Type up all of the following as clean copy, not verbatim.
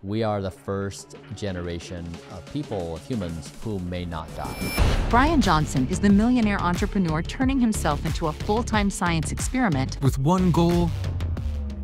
We are the first generation of people, of humans, who may not die. Bryan Johnson is the millionaire entrepreneur turning himself into a full-time science experiment with one goal,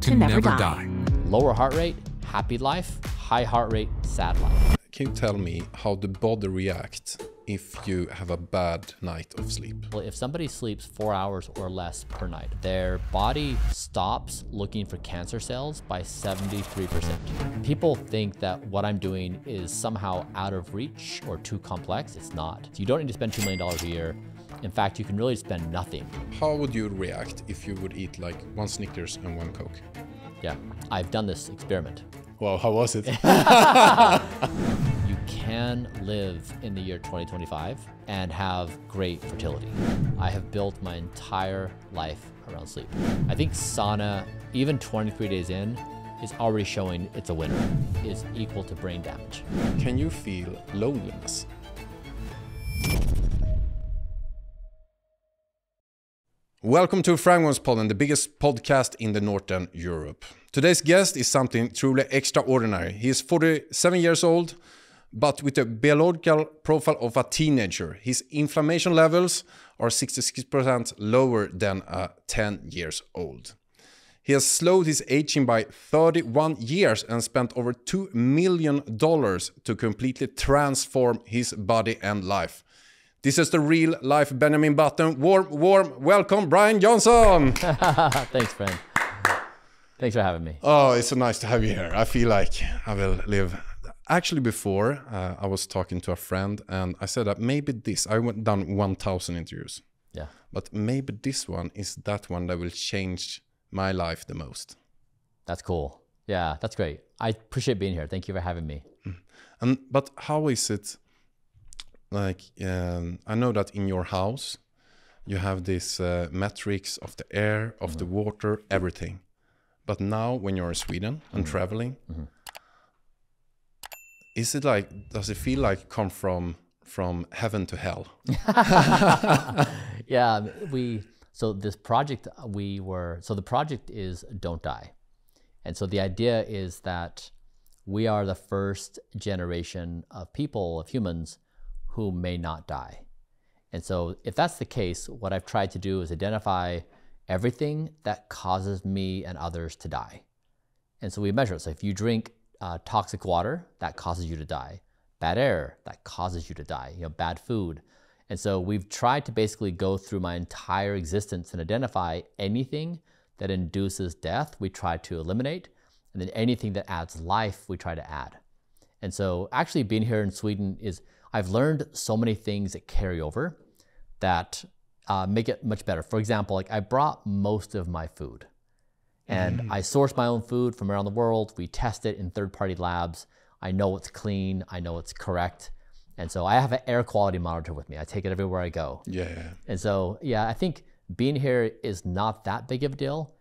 to never die. Lower heart rate, happy life. High heart rate, sad life. Can you tell me how the body reacts if you have a bad night of sleep? Well, if somebody sleeps 4 hours or less per night, their body stops looking for cancer cells by 73%. People think that what I'm doing is somehow out of reach or too complex. It's not. You don't need to spend $2 million a year. In fact, you can really spend nothing. How would you react if you would eat like 1 Snickers and 1 Coke? Yeah, I've done this experiment. Well, how was it? You can live in the year 2025 and have great fertility. I have built my entire life around sleep. I think sauna, even 23 days in, is already showing it's a winner. It's equal to brain damage. Can you feel loneliness? Welcome to Framgångspodden, the biggest podcast in the Northern Europe. Today's guest is something truly extraordinary. He is 47 years old, but with a biological profile of a teenager. His inflammation levels are 66% lower than a 10 years old. He has slowed his aging by 31 years and spent over $2 million to completely transform his body and life. This is the real life Benjamin Button. Warm welcome, Bryan Johnson. Thanks, friend. Thanks for having me. Oh, it's so nice to have you here. I feel like I will live. Actually, before I was talking to a friend and I said that maybe this, I went down 1,000 interviews. Yeah. But maybe this one is that one that will change my life the most. That's cool. Yeah, that's great. I appreciate being here. Thank you for having me. But how is it? Like, I know that in your house, you have this metrics of the air, of the water, everything. But now when you're in Sweden and traveling, is it like, does it feel like come from heaven to hell? Yeah, so this project the project is Don't Die. And so the idea is that we are the first generation of people, of humans, who may not die. And so if that's the case, what I've tried to do is identify everything that causes me and others to die. And so we measure it. So if you drink toxic water, that causes you to die. Bad air, that causes you to die. Bad food. And so we've tried to basically go through my entire existence and identify anything that induces death, we try to eliminate. And then anything that adds life, we try to add. And so actually being here in Sweden I've learned so many things that carry over that make it much better. For example, like I brought most of my food and I source my own food from around the world. We test it in third-party labs. I know it's clean. I know it's correct. And so I have an air quality monitor with me. I take it everywhere I go. Yeah. And so, yeah, I think being here is not that big of a deal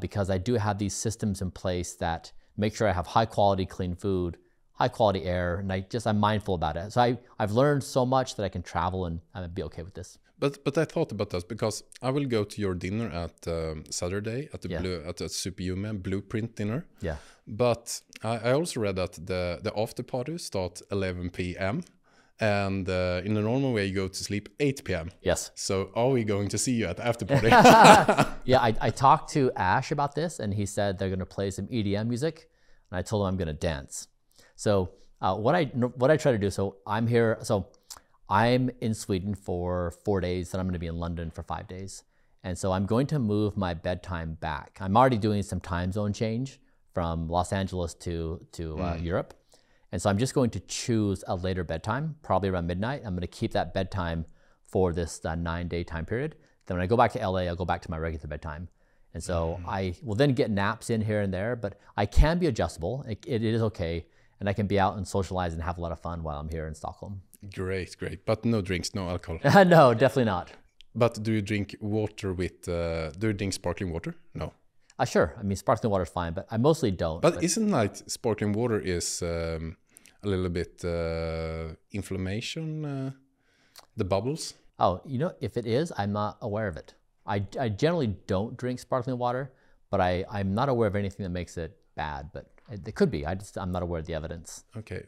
because I do have these systems in place that make sure I have high quality, clean food, high quality air, and I'm mindful about it. So I've learned so much that I can travel and be okay with this. But I thought about this because I will go to your dinner at Saturday at the Superhuman Blueprint dinner. Yeah. But I also read that the after party starts 11 p.m. and in the normal way you go to sleep 8 p.m. Yes. So are we going to see you at the after party? Yeah, I talked to Ash about this and he said they're going to play some EDM music and I told him I'm going to dance. So what I try to do, so I'm here, so I'm in Sweden for 4 days, then I'm going to be in London for 5 days. And so I'm going to move my bedtime back. I'm already doing some time zone change from Los Angeles to Europe. And so I'm just going to choose a later bedtime, probably around midnight. I'm going to keep that bedtime for this 9-day time period. Then when I go back to LA, I'll go back to my regular bedtime. And so I will then get naps in here and there, but I can be adjustable. It is okay. And I can be out and socialize and have a lot of fun while I'm here in Stockholm. Great. But no drinks, no alcohol. No, definitely not. But do you drink water with, do you drink sparkling water? No. Sure. I mean, sparkling water is fine, but I mostly don't. But isn't like sparkling water is a little bit inflammation, the bubbles? Oh, if it is, I'm not aware of it. I generally don't drink sparkling water, but I'm not aware of anything that makes it bad. But It could be. I'm not aware of the evidence. Okay.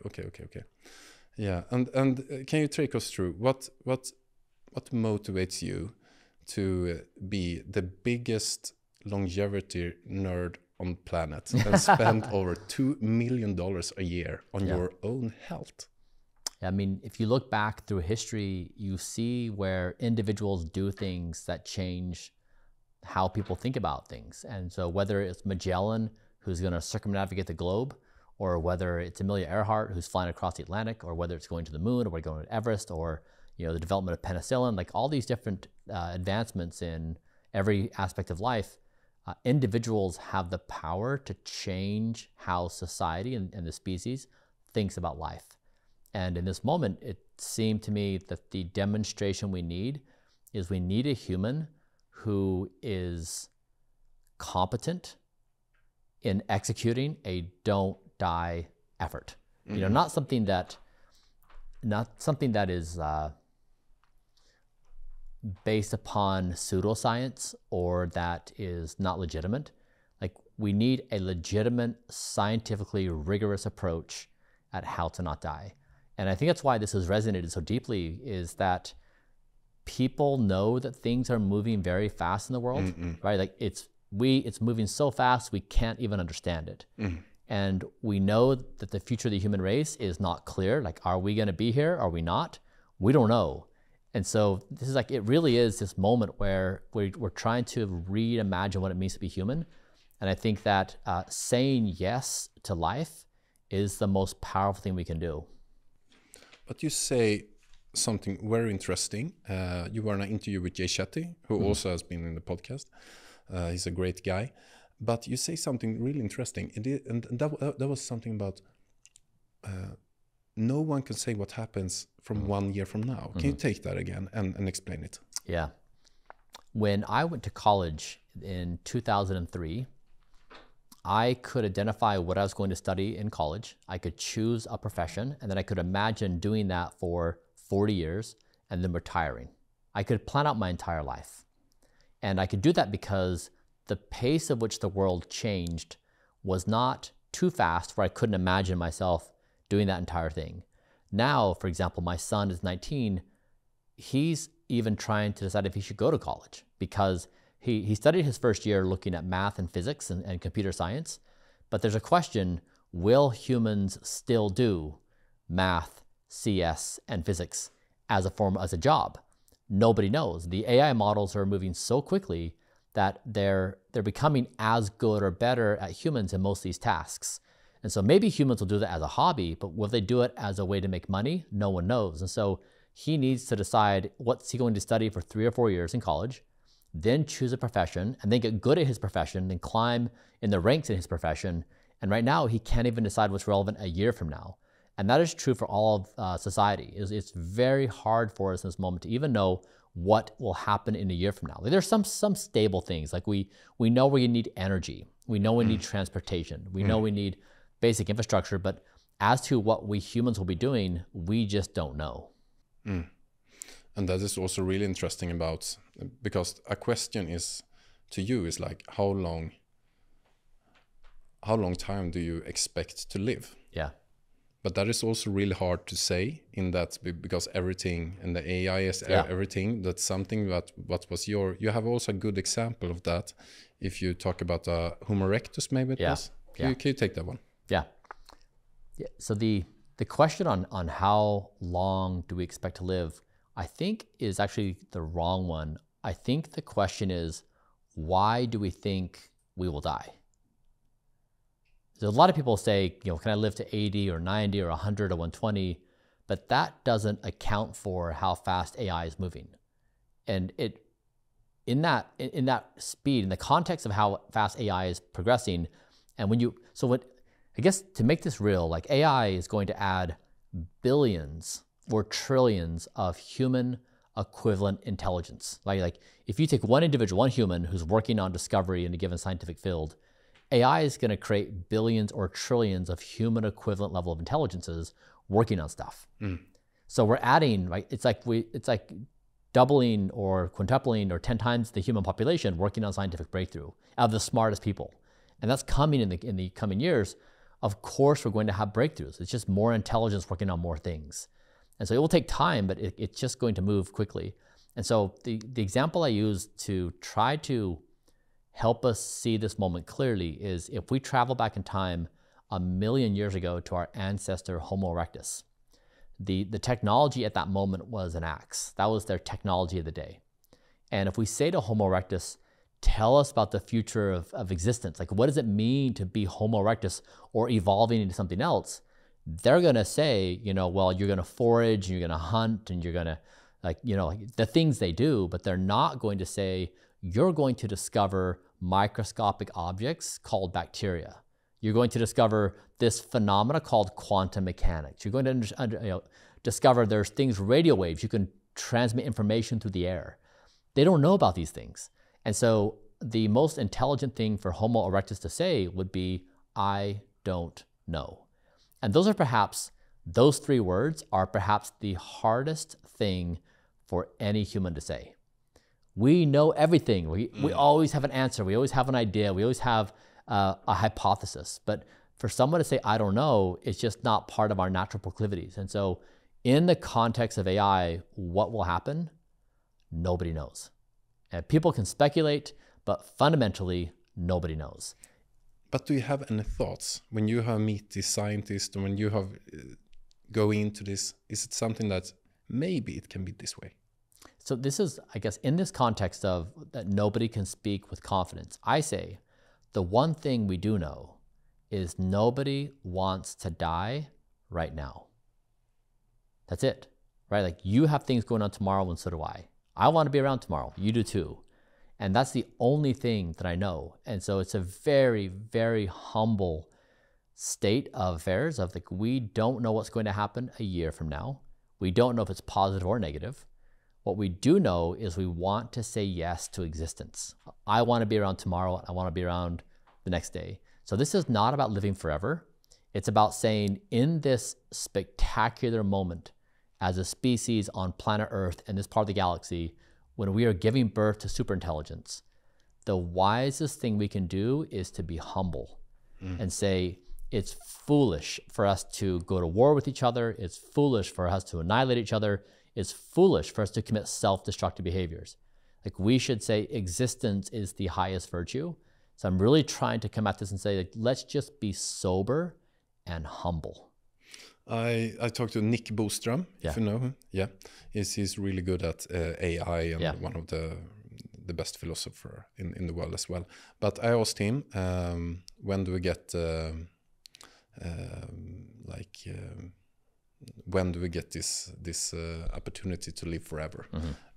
Yeah, and can you take us through what motivates you to be the biggest longevity nerd on planet and spend over $2 million a year on your own health? I mean, if you look back through history, you see where individuals do things that change how people think about things. And so whether it's Magellan, who's going to circumnavigate the globe, or whether it's Amelia Earhart, who's flying across the Atlantic, or whether it's going to the moon, or we're going to Everest, or the development of penicillin, like all these different advancements in every aspect of life, individuals have the power to change how society and the species thinks about life. And in this moment, it seemed to me that the demonstration we need is we need a human who is competent in executing a don't die effort. Not something that is based upon pseudoscience or that is not legitimate. Like, we need a legitimate, scientifically rigorous approach at how to not die. And I think that's why this has resonated so deeply, is that people know that things are moving very fast in the world, right? Like it's moving so fast we can't even understand it. And we know that the future of the human race is not clear. Like, are we going to be here? Are we not? We don't know. And so this is like, it really is this moment where we're trying to reimagine what it means to be human. And I think that saying yes to life is the most powerful thing we can do. But you say something very interesting. You were in an interview with Jay Shetty, who also has been in the podcast. He's a great guy. But you say something really interesting. And that was something about no one can say what happens from 1 year from now. Can you take that again and explain it? Yeah. When I went to college in 2003, I could identify what I was going to study in college. I could choose a profession, and then I could imagine doing that for 40 years and then retiring. I could plan out my entire life. And I could do that because the pace of which the world changed was not too fast where I couldn't imagine myself doing that entire thing. Now, for example, my son is 19. He's even trying to decide if he should go to college because he studied his first year looking at math and physics and computer science. But there's a question, will humans still do math, CS, and physics as a job? Nobody knows. The AI models are moving so quickly that they're becoming as good or better at humans in most of these tasks. And so maybe humans will do that as a hobby, but will they do it as a way to make money? No one knows. And so he needs to decide what's he going to study for 3 or 4 years in college, then choose a profession, and then get good at his profession, then climb in the ranks in his profession. And right now, he can't even decide what's relevant a year from now. And that is true for all of society. It's very hard for us in this moment to even know what will happen in a year from now. Like, there's some stable things. Like we know we need energy. We know we need transportation. We know we need basic infrastructure. But as to what we humans will be doing, we just don't know. And that is also really interesting because a question is to you is like, how long time do you expect to live? Yeah. But that is also really hard to say in that because everything and the AI is everything. That's something that you have also a good example of that. If you talk about Homo erectus, maybe it was. Can you take that one? Yeah. So the question on how long do we expect to live, I think is actually the wrong one. I think the question is, why do we think we will die? So a lot of people say, can I live to 80 or 90 or 100 or 120? But that doesn't account for how fast AI is moving. And in that speed, in the context of how fast AI is progressing, and I guess to make this real, like AI is going to add billions or trillions of human equivalent intelligence. Like if you take one individual, one human who's working on discovery in a given scientific field, AI is going to create billions or trillions of human equivalent level of intelligences working on stuff. So we're adding, right? It's like doubling or quintupling or 10 times the human population working on scientific breakthrough out of the smartest people. And that's coming in the coming years. of course we're going to have breakthroughs. It's just more intelligence working on more things. And so it will take time, but it's just going to move quickly. And so the example I use to try to help us see this moment clearly is if we travel back in time 1 million years ago to our ancestor Homo erectus, the technology at that moment was an axe. That was their technology of the day. And if we say to Homo erectus, tell us about the future of existence, like what does it mean to be Homo erectus or evolving into something else? They're gonna say, well, you're gonna forage, you're gonna hunt, and you're gonna, the things they do, but they're not going to say, you're going to discover microscopic objects called bacteria. You're going to discover this phenomena called quantum mechanics. You're going to discover there's things, radio waves, you can transmit information through the air. They don't know about these things. And so the most intelligent thing for Homo erectus to say would be, I don't know. And those 3 words are perhaps the hardest thing for any human to say. We know everything. We always have an answer. We always have an idea. We always have a hypothesis. But for someone to say, I don't know, it's just not part of our natural proclivities. And so in the context of AI, what will happen? Nobody knows. And people can speculate, but fundamentally, nobody knows. But do you have any thoughts when you have meet these scientists and when you have go into this? Is it something that maybe it can be this way? So this is, I guess, in this context of that nobody can speak with confidence, I say the one thing we do know is nobody wants to die right now. That's it, right? Like you have things going on tomorrow and so do I. I want to be around tomorrow. You do too. And that's the only thing that I know. And so it's a very, very humble state of affairs of like, we don't know what's going to happen a year from now. We don't know if it's positive or negative. What we do know is we want to say yes to existence. I want to be around tomorrow. I want to be around the next day. So this is not about living forever. It's about saying in this spectacular moment as a species on planet Earth and this part of the galaxy, when we are giving birth to superintelligence, the wisest thing we can do is to be humble and say, it's foolish for us to go to war with each other. It's foolish for us to annihilate each other. It's foolish for us to commit self-destructive behaviors. Like we should say existence is the highest virtue. So I'm really trying to come at this and say, like, let's just be sober and humble. I talked to Nick Boström, if you know him. Yeah, he's really good at AI and one of the best philosopher in the world as well. But I asked him, when do we get when do we get this opportunity to live forever?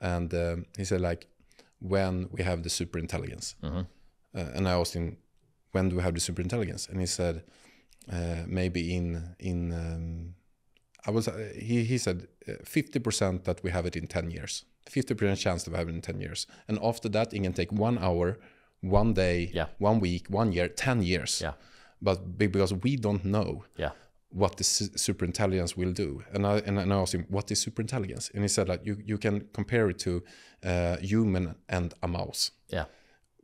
And he said like when we have the superintelligence. And I asked him, when do we have the superintelligence? And he said maybe he said 50% that we have it in 10 years. 50% chance to have it in 10 years. And after that, it can take 1 hour, 1 day, 1 week, 1 year, 10 years. But because we don't know what the superintelligence will do. And I asked him, what is superintelligence? And he said like, you can compare it to human and a mouse.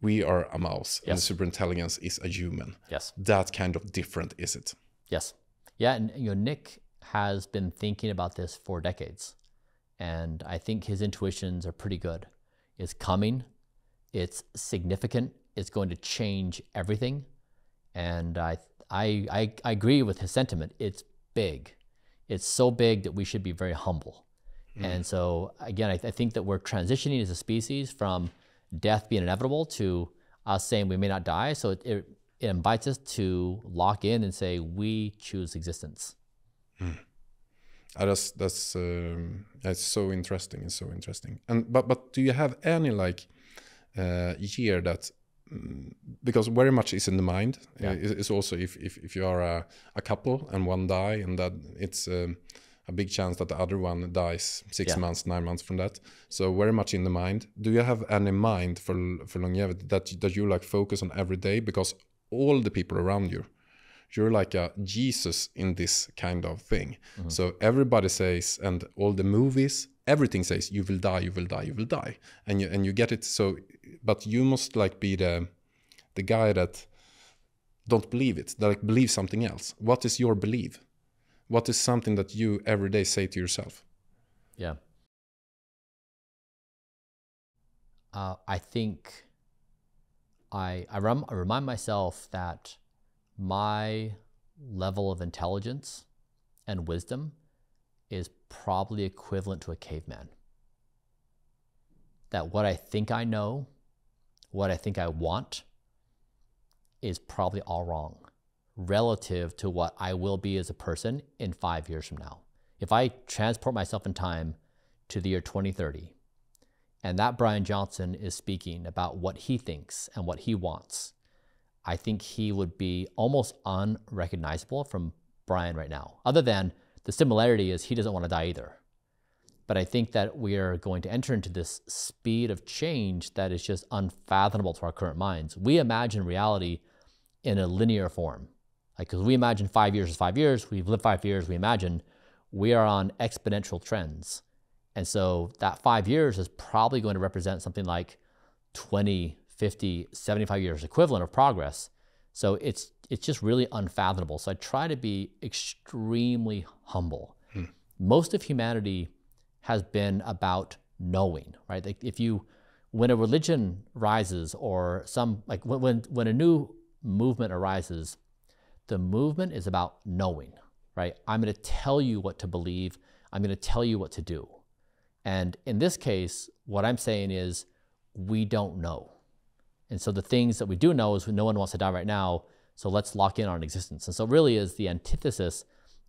We are a mouse and the superintelligence is a human. That kind of different, is it? Yeah, and Nick has been thinking about this for decades. And I think his intuitions are pretty good. It's coming, it's significant, it's going to change everything. And I agree with his sentiment. It's big. It's so big that we should be very humble. And so again, I think that we're transitioning as a species from death being inevitable to us saying we may not die. So it invites us to lock in and say, we choose existence. That's so interesting. It's so interesting. And but do you have any like year that because very much is in the mind. It's also if you are a couple and one die, and that it's a big chance that the other one dies 6 months, 9 months from that. So very much in the mind. Do you have any mind for longevity that you like focus on every day? Because all the people around you, you're like a Jesus in this kind of thing. So everybody says, and all the movies, everything says, you will die, you will die, you will die. And you get it. So, but you must like be the guy that don't believe it. They like believe something else. What is your belief? What is something that you every day say to yourself? Yeah. I think I remind myself that my level of intelligence and wisdom is probably equivalent to a caveman. That what I think I know, what I think I want, is probably all wrong relative to what I will be as a person in 5 years from now. If I transport myself in time to the year 2030, and that Bryan Johnson is speaking about what he thinks and what he wants, I think he would be almost unrecognizable from Bryan right now. Other than the similarity is he doesn't want to die either. But I think that we are going to enter into this speed of change that is just unfathomable to our current minds. We imagine reality in a linear form. Like, because we imagine 5 years is 5 years, we've lived 5 years, we imagine we are on exponential trends. And so that 5 years is probably going to represent something like 20, 50, 75 years equivalent of progress. So it's just really unfathomable. So I try to be extremely humble. Most of humanity has been about knowing, right? Like when a religion rises or when a new movement arises, the movement is about knowing, right? I'm going to tell you what to believe. I'm going to tell you what to do. And in this case, what I'm saying is we don't know. And so the things that we do know is no one wants to die right now, so let's lock in on existence. And so it really is the antithesis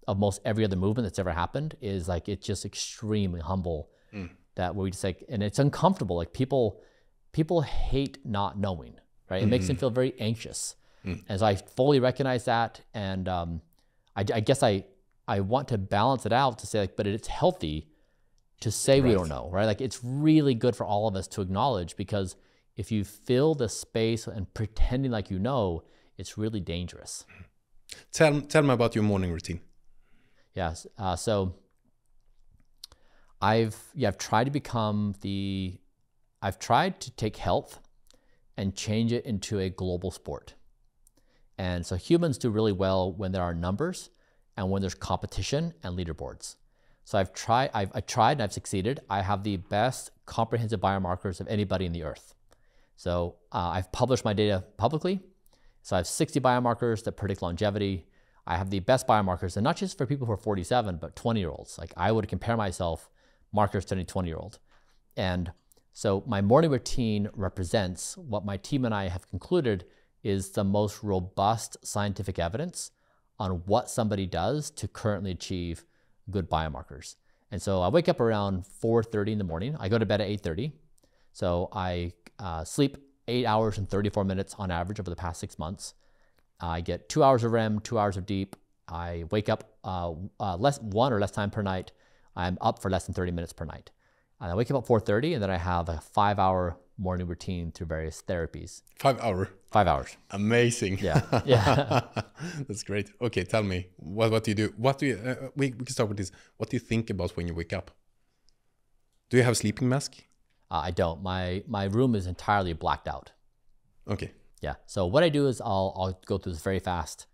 of most every other movement that's ever happened. Is like, it's just extremely humble that we just like, and it's uncomfortable. Like people hate not knowing, right? It makes them feel very anxious. And so I fully recognize that. And I guess I want to balance it out to say, like, but it's healthy to say we don't know, right? Like, it's really good for all of us to acknowledge, because if you fill the space and pretending like you know, it's really dangerous. Tell me about your morning routine. Yes. So I've tried to take health and change it into a global sport. And so humans do really well when there are numbers and when there's competition and leaderboards. So I've tried and I've succeeded. I have the best comprehensive biomarkers of anybody in the earth. So I've published my data publicly. So I have 60 biomarkers that predict longevity. I have the best biomarkers, and not just for people who are 47, but 20-year-olds. Like, I would compare myself markers to any 20-year-old. And so my morning routine represents what my team and I have concluded is the most robust scientific evidence on what somebody does to currently achieve good biomarkers. And so I wake up around 4:30 in the morning. I go to bed at 8:30. So I sleep 8 hours and 34 minutes on average over the past 6 months. I get 2 hours of REM, 2 hours of deep. I wake up one or less time per night. I'm up for less than 30 minutes per night. And I wake up at 4:30, and then I have a 5-hour morning routine through various therapies. 5 hours? 5 hours. Amazing. Yeah. Yeah. That's great. Okay, tell me, what do you do? What do you, we can start with this. What do you think about when you wake up? Do you have a sleeping mask? I don't. My room is entirely blacked out. Okay. Yeah. So what I do is I'll go through this very fast.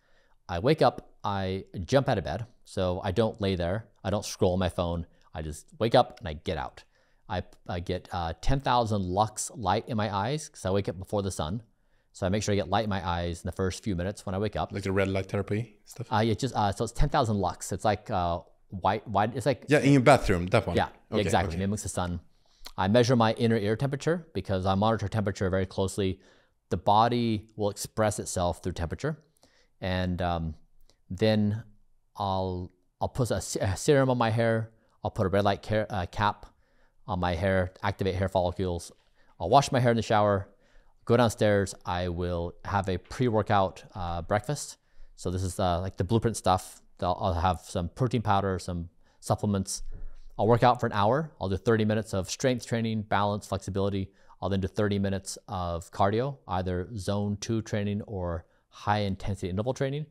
I wake up, I jump out of bed. So I don't lay there. I don't scroll on my phone. I just wake up and I get out. I get 10,000 lux light in my eyes because I wake up before the sun. So I make sure I get light in my eyes in the first few minutes when I wake up. Like the red light therapy stuff? So it's 10,000 lux. It's like white. It's like, yeah, in your bathroom, that one. Yeah, okay, exactly. Okay. Mimics the sun. I measure my inner ear temperature because I monitor temperature very closely. The body will express itself through temperature, and then I'll put a serum on my hair. I'll put a red light cap on my hair, activate hair follicles. I'll wash my hair in the shower, go downstairs. I will have a pre-workout breakfast. So this is like the blueprint stuff. I'll have some protein powder, some supplements. I'll work out for an hour. I'll do 30 minutes of strength training, balance, flexibility. I'll then do 30 minutes of cardio, either zone 2 training or high intensity interval training.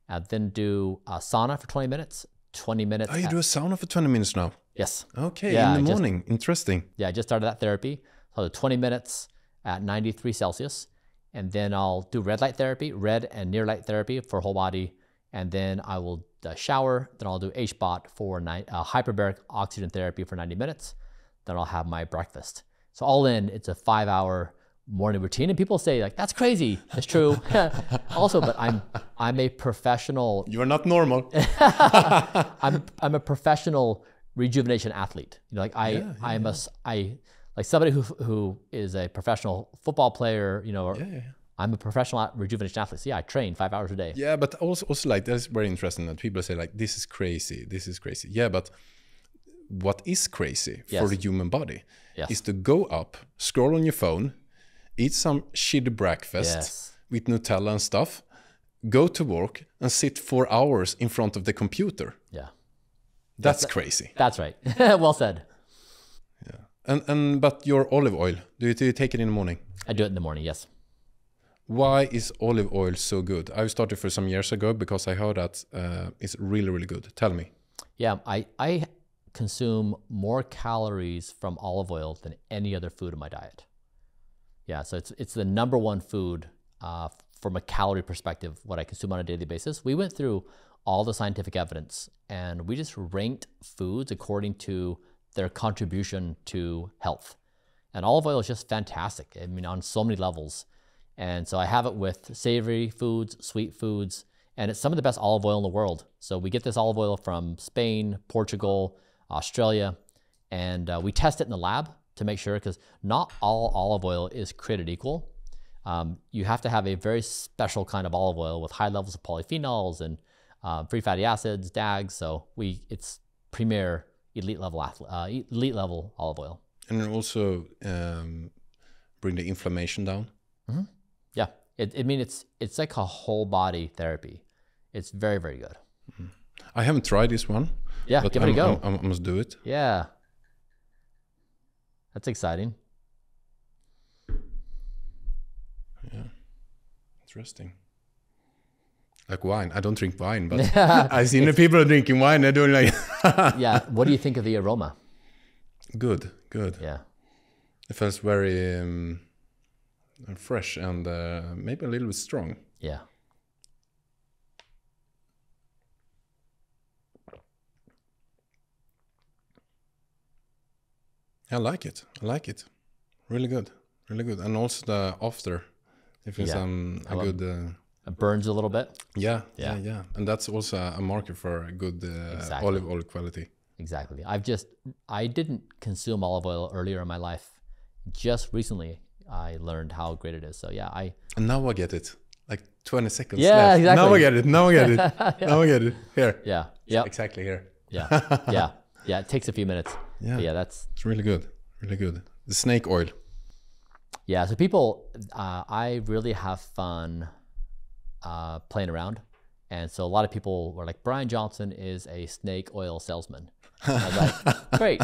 I'll then do a sauna for 20 minutes, 20 minutes. Oh, you do a sauna for 20 minutes now? Yes. Okay, yeah, in the morning. Interesting. Yeah, I just started that therapy. So I'll do 20 minutes at 93 Celsius. and then I'll do red light therapy, red and near light therapy for whole body, and then I will shower. Then I'll do HBOT for hyperbaric oxygen therapy for 90 minutes. Then I'll have my breakfast. So all in, it's a 5-hour morning routine, and people say like, that's crazy. It's true. Also, but I'm a professional. You are not normal. I'm a professional rejuvenation athlete. You know, like I like somebody who is a professional football player, you know, or I'm a professional rejuvenation athlete. So yeah, I train 5 hours a day. Yeah, but also like that's very interesting that people say like, this is crazy, this is crazy. Yeah, but what is crazy for the human body is to go up, scroll on your phone, eat some shitty breakfast with Nutella and stuff, go to work and sit 4 hours in front of the computer. Yeah. That's crazy. That's right. Well said. Yeah. But your olive oil, do you take it in the morning? I do it in the morning, yes. Why is olive oil so good? I started for some years ago because I heard that it's really, really good. Tell me. Yeah, I consume more calories from olive oil than any other food in my diet. Yeah, so it's the number one food from a calorie perspective, what I consume on a daily basis. We went through all the scientific evidence and we just ranked foods according to their contribution to health. And olive oil is just fantastic. I mean, on so many levels. And so I have it with savory foods, sweet foods, and it's some of the best olive oil in the world. So we get this olive oil from Spain, Portugal, Australia, and we test it in the lab to make sure, because not all olive oil is created equal. You have to have a very special kind of olive oil with high levels of polyphenols and free fatty acids, DAGs. So it's premier elite level olive oil. And it also bring the inflammation down. Mm-hmm. Yeah, I mean it's like a whole body therapy. It's very, very good. Mm-hmm. I haven't tried this one. Yeah, but give it a go. I must do it. Yeah, that's exciting. Yeah, interesting. Like wine. I don't drink wine, but I've seen the people drinking wine. They're doing like. Yeah. What do you think of the aroma? Good, good. Yeah. It feels very fresh and maybe a little bit strong. Yeah. I like it. I like it. Really good. Really good. And also the after. If it's a good... it burns a little bit. Yeah. And that's also a marker for a good olive oil quality. Exactly. I didn't consume olive oil earlier in my life. Just recently, I learned how great it is. So yeah, And now I get it. Like 20 seconds left. Exactly. Now I get it. Now I get it. Now I get it. Here. Yeah. Yeah. Exactly here. Yeah. Yeah. Yeah. It takes a few minutes. Yeah. But yeah, it's really good. Really good. The snake oil. Yeah. So people, I really have fun playing around. And so a lot of people were like, Bryan Johnson is a snake oil salesman. I was like, great.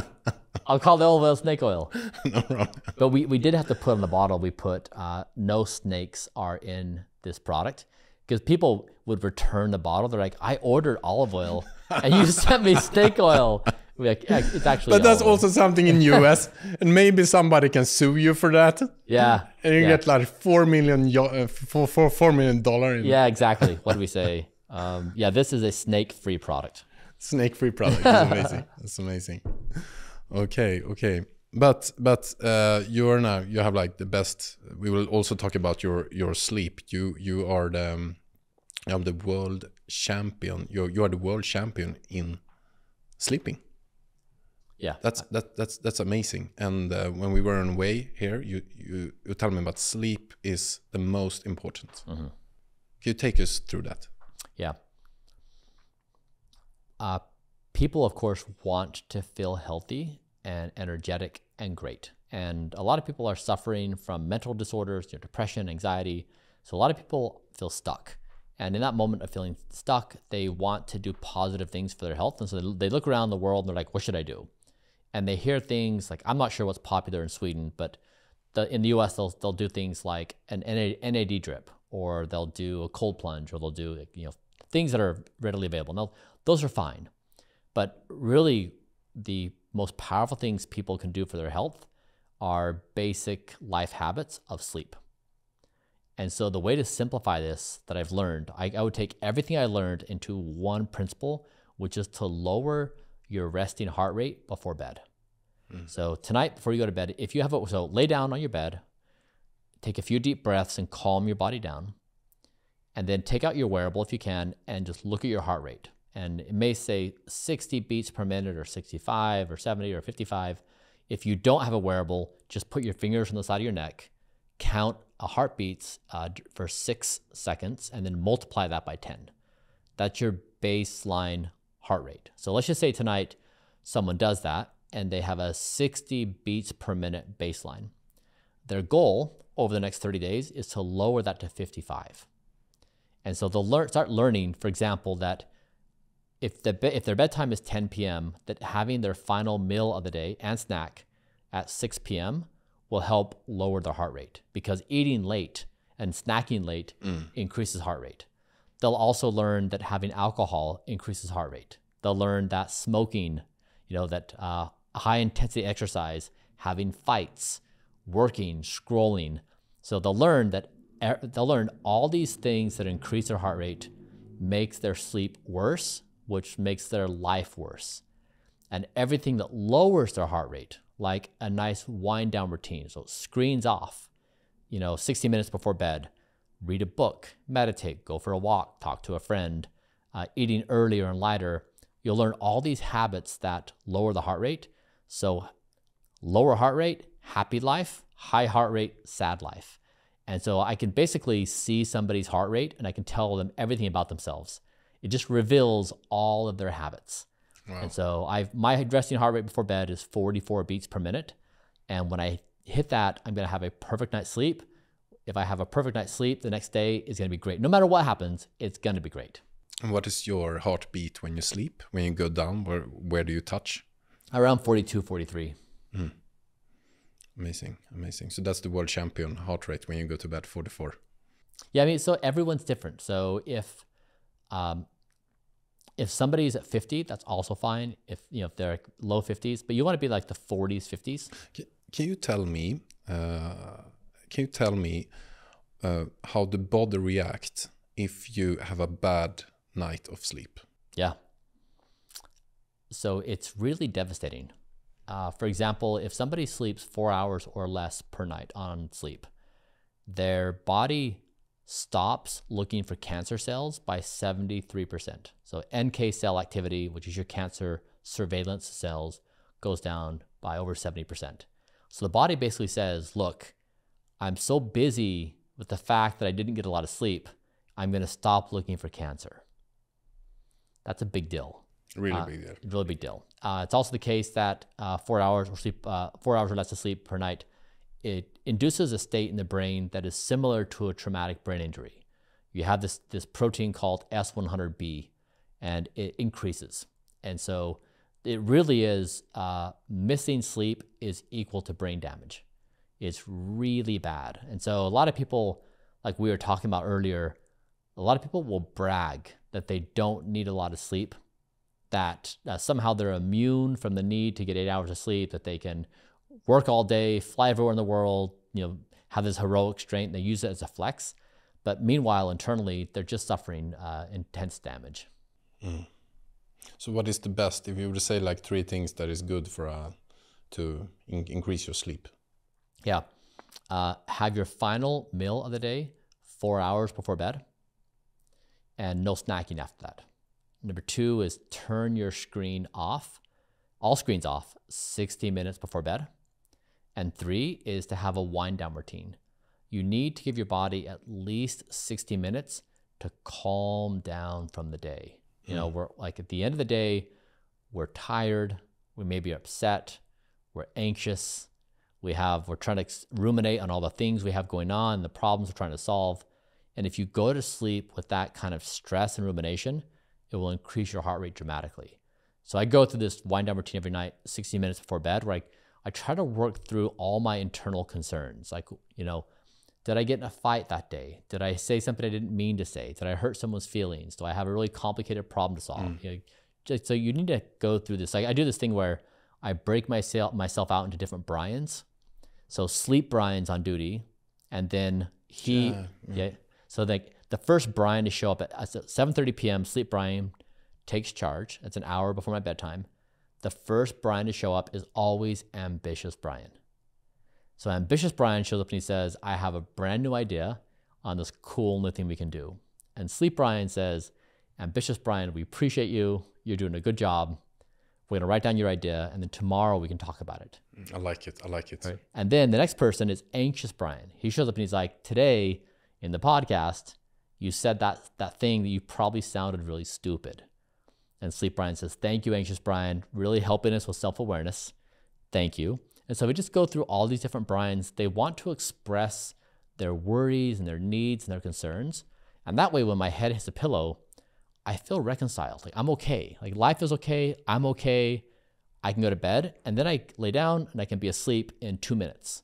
I'll call the olive oil snake oil. No problem. But we did have to put on the bottle, we put no snakes are in this product, because people would return the bottle. They're like, I ordered olive oil and you sent me snake oil. We're like, yeah, it's actually But that's also something in US and maybe somebody can sue you for that. Yeah. And you get like $4 million. Yeah, exactly. What do we say? Yeah, this is a snake-free product. Snake-free product. That's amazing. That's amazing. Okay. But you have like the best. We will also talk about your sleep. You are the world champion. You are the world champion in sleeping. Yeah, that's amazing. And when we were on the way here, you tell me about sleep is the most important. Mm-hmm. Can you take us through that? Yeah. People, of course, want to feel healthy and energetic and great. And a lot of people are suffering from mental disorders, depression, anxiety. So a lot of people feel stuck. And in that moment of feeling stuck, they want to do positive things for their health. And so they look around the world and they're like, what should I do? And they hear things like, I'm not sure what's popular in Sweden, but in the US, they'll do things like an NAD drip, or they'll do a cold plunge, or they'll do things that are readily available. Now, those are fine. But really, the most powerful things people can do for their health are basic life habits of sleep. And so the way to simplify this that I've learned, I would take everything I learned into one principle, which is to lower your resting heart rate before bed. So tonight, before you go to bed, if you have so lay down on your bed, take a few deep breaths and calm your body down. And then take out your wearable if you can and just look at your heart rate. And it may say 60 beats per minute or 65 or 70 or 55. If you don't have a wearable, just put your fingers on the side of your neck, count heartbeats for 6 seconds, and then multiply that by 10. That's your baseline heart rate. So let's just say tonight someone does that and they have a 60 beats per minute baseline. Their goal over the next 30 days is to lower that to 55. And so they'll start learning, for example, that if their bedtime is 10 p.m., that having their final meal of the day and snack at 6 p.m. will help lower their heart rate, because eating late and snacking late increases heart rate. They'll also learn that having alcohol increases heart rate. They'll learn that smoking, that high intensity exercise, having fights, working, scrolling. So they'll learn all these things that increase their heart rate makes their sleep worse, which makes their life worse. And everything that lowers their heart rate, like a nice wind down routine. So screens off, 60 minutes before bed, read a book, meditate, go for a walk, talk to a friend, eating earlier and lighter. You'll learn all these habits that lower the heart rate. So lower heart rate, happy life, high heart rate, sad life. And so I can basically see somebody's heart rate and I can tell them everything about themselves. It just reveals all of their habits. Wow. And so my resting heart rate before bed is 44 beats per minute. And when I hit that, I'm going to have a perfect night's sleep. If I have a perfect night's sleep, the next day is going to be great. No matter what happens, it's going to be great. And what is your heartbeat when you sleep? When you go down, where do you touch? Around 42, 43. Amazing, amazing. So that's the world champion heart rate when you go to bed, 44. Yeah, so everyone's different. So if somebody's at 50, that's also fine. If they're low 50s, but you want to be like the 40s, 50s. Can you tell me? How the body reacts if you have a bad night of sleep? Yeah. So it's really devastating. For example, if somebody sleeps 4 hours or less per night on sleep, their body stops looking for cancer cells by 73%. So NK cell activity, which is your cancer surveillance cells, goes down by over 70%. So the body basically says, look, I'm so busy with the fact that I didn't get a lot of sleep, I'm going to stop looking for cancer. That's a big deal. Really big deal. Really big deal. It's also the case that 4 hours or less of sleep per night, it induces a state in the brain that is similar to a traumatic brain injury. You have this protein called S100B, and it increases. And so it really is, missing sleep is equal to brain damage. It's really bad. And so a lot of people, like we were talking about earlier, a lot of people will brag that they don't need a lot of sleep, that somehow they're immune from the need to get 8 hours of sleep, that they can work all day, fly everywhere in the world, have this heroic strength. They use it as a flex. But meanwhile, internally, they're just suffering intense damage. So what is the best, if you were to say like 3 things that is good for to increase your sleep? Yeah. Have your final meal of the day 4 hours before bed, and no snacking after that. Number 2 is turn your screen off, all screens off, 60 minutes before bed. And 3 is to have a wind down routine. You need to give your body at least 60 minutes to calm down from the day. We're like at the end of the day, we're tired, we may be upset, we're anxious, we're trying to ruminate on all the things we have going on, the problems we're trying to solve. And if you go to sleep with that kind of stress and rumination, it will increase your heart rate dramatically. So I go through this wind down routine every night, 60 minutes before bed, where I try to work through all my internal concerns. Like, did I get in a fight that day? Did I say something I didn't mean to say? Did I hurt someone's feelings? Do I have a really complicated problem to solve? So you need to go through this. I do this thing where I break myself out into different Bryans. So sleep Bryan's on duty, and then Yeah. So the first Bryan to show up at 7:30 p.m. Sleep Bryan takes charge. That's an hour before my bedtime. The first Bryan to show up is always ambitious Bryan. So ambitious Bryan shows up and he says, I have a brand new idea on this cool new thing we can do. And Sleep Bryan says, ambitious Bryan, we appreciate you. You're doing a good job. We're going to write down your idea, and then tomorrow we can talk about it. I like it. Right? And then the next person is anxious Bryan. He shows up and he's like, today in the podcast, you said that thing that you probably sounded really stupid. And Sleep Bryan says, thank you, anxious Bryan, really helping us with self-awareness. Thank you. And so we just go through all these different Bryans. They want to express their worries and their needs and their concerns. And that way, when my head hits the pillow, I feel reconciled. Like I'm okay. Like life is okay. I'm okay. I can go to bed, and then I lay down and I can be asleep in 2 minutes.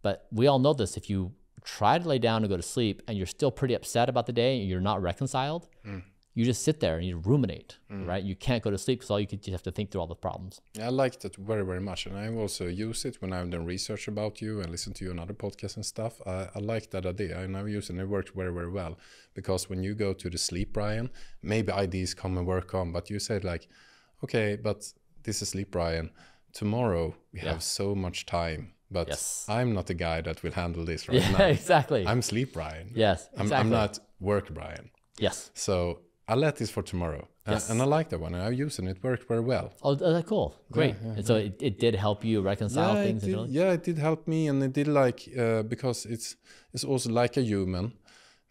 But we all know this. If you try to lay down and go to sleep and you're still pretty upset about the day and you're not reconciled, you just sit there and you ruminate, right? You can't go to sleep because you have to think through all the problems. Yeah, I like that very, very much. And I also use it when I've done research about you and listen to you on other podcasts and stuff. I like that idea. I never use it, and it worked very, very well. Because when you go to the Sleep Bryan, maybe ideas come and work on, but you said like, okay, but this is Sleep Bryan. Tomorrow we have so much time. But I'm not the guy that will handle this right now. Exactly. I'm Sleep Bryan. Yes, exactly. I'm not Work Bryan. Yes. So I let this for tomorrow. And I like that one. And I've used it and it worked very well. Oh, cool. Great. And so it did help you reconcile things? It did help me. And it did like, because it's also like a human,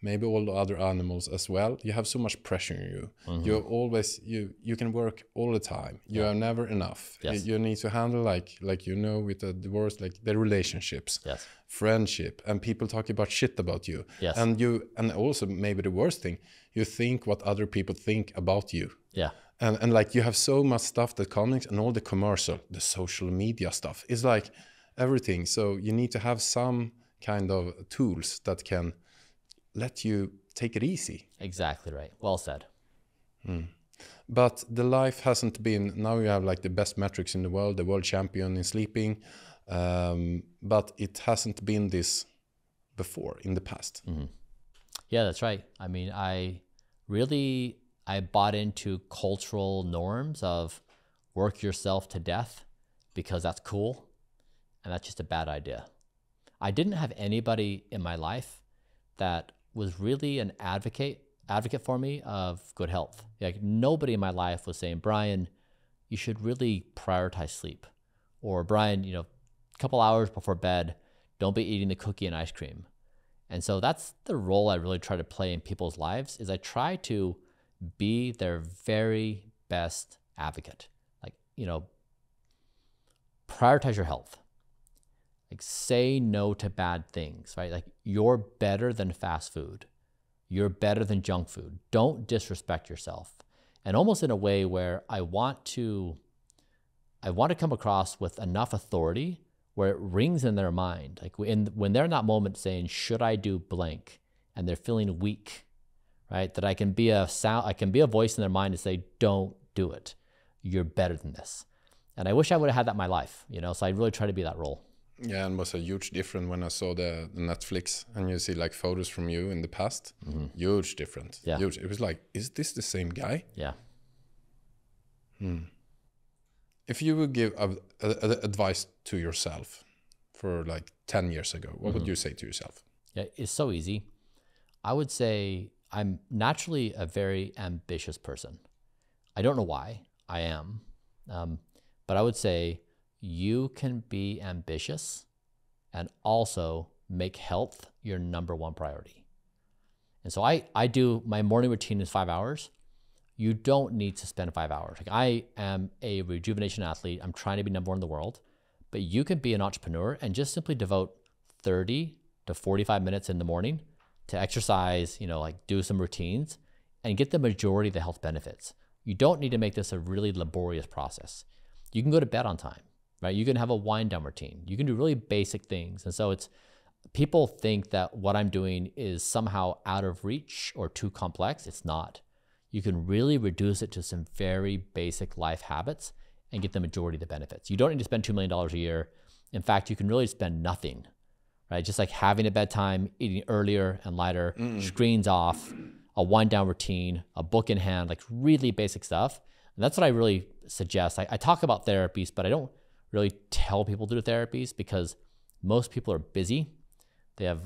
maybe all the other animals as well. You have so much pressure in you. You're always, you can work all the time. You are never enough. Yes. You need to handle like with the divorce, like the relationships, friendship, and people talk about shit about you. Yes. And also maybe the worst thing, you think what other people think about you. Yeah. And like you have so much stuff that comes, and all the commercial, the social media stuff is like everything. So you need to have some kind of tools that can let you take it easy. Exactly right. Well said. But the life hasn't been, now you have like the best metrics in the world champion in sleeping, but it hasn't been this before in the past. Yeah, that's right. I mean, I bought into cultural norms of work yourself to death because that's cool, and that's just a bad idea. I didn't have anybody in my life that was really an advocate for me of good health. Like nobody in my life was saying, Bryan, you should really prioritize sleep. Or Bryan, a couple hours before bed, don't be eating the cookie and ice cream. And so that's the role I really try to play in people's lives, is I try to be their very best advocate. Like, prioritize your health. Like say no to bad things, right? Like you're better than fast food. You're better than junk food. Don't disrespect yourself. And almost in a way where I want to come across with enough authority where it rings in their mind. Like when they're in that moment saying, should I do blank? And they're feeling weak, right? That I can be a voice in their mind to say, don't do it. You're better than this. And I wish I would have had that in my life, so I really try to be that role. Yeah, and it was a huge difference when I saw the Netflix and you see like photos from you in the past. Huge difference. Yeah. Huge. It was like, is this the same guy? Yeah. If you would give advice to yourself for like 10 years ago, what would you say to yourself? Yeah, it's so easy. I would say I'm naturally a very ambitious person. I don't know why I am, but I would say you can be ambitious and also make health your #1 priority. And so I do, my morning routine is 5 hours. You don't need to spend 5 hours. Like I am a rejuvenation athlete. I'm trying to be #1 in the world, but you can be an entrepreneur and just simply devote 30 to 45 minutes in the morning to exercise, like do some routines and get the majority of the health benefits. You don't need to make this a really laborious process. You can go to bed on time. Right? You can have a wind down routine. You can do really basic things. And so people think that what I'm doing is somehow out of reach or too complex. It's not. You can really reduce it to some very basic life habits and get the majority of the benefits. You don't need to spend $2 million a year. In fact, you can really spend nothing right? Just like having a bedtime, eating earlier and lighter, screens off, a wind down routine, a book in hand, like really basic stuff. And that's what I really suggest. I talk about therapies, but I don't really tell people to do therapies because most people are busy. They have,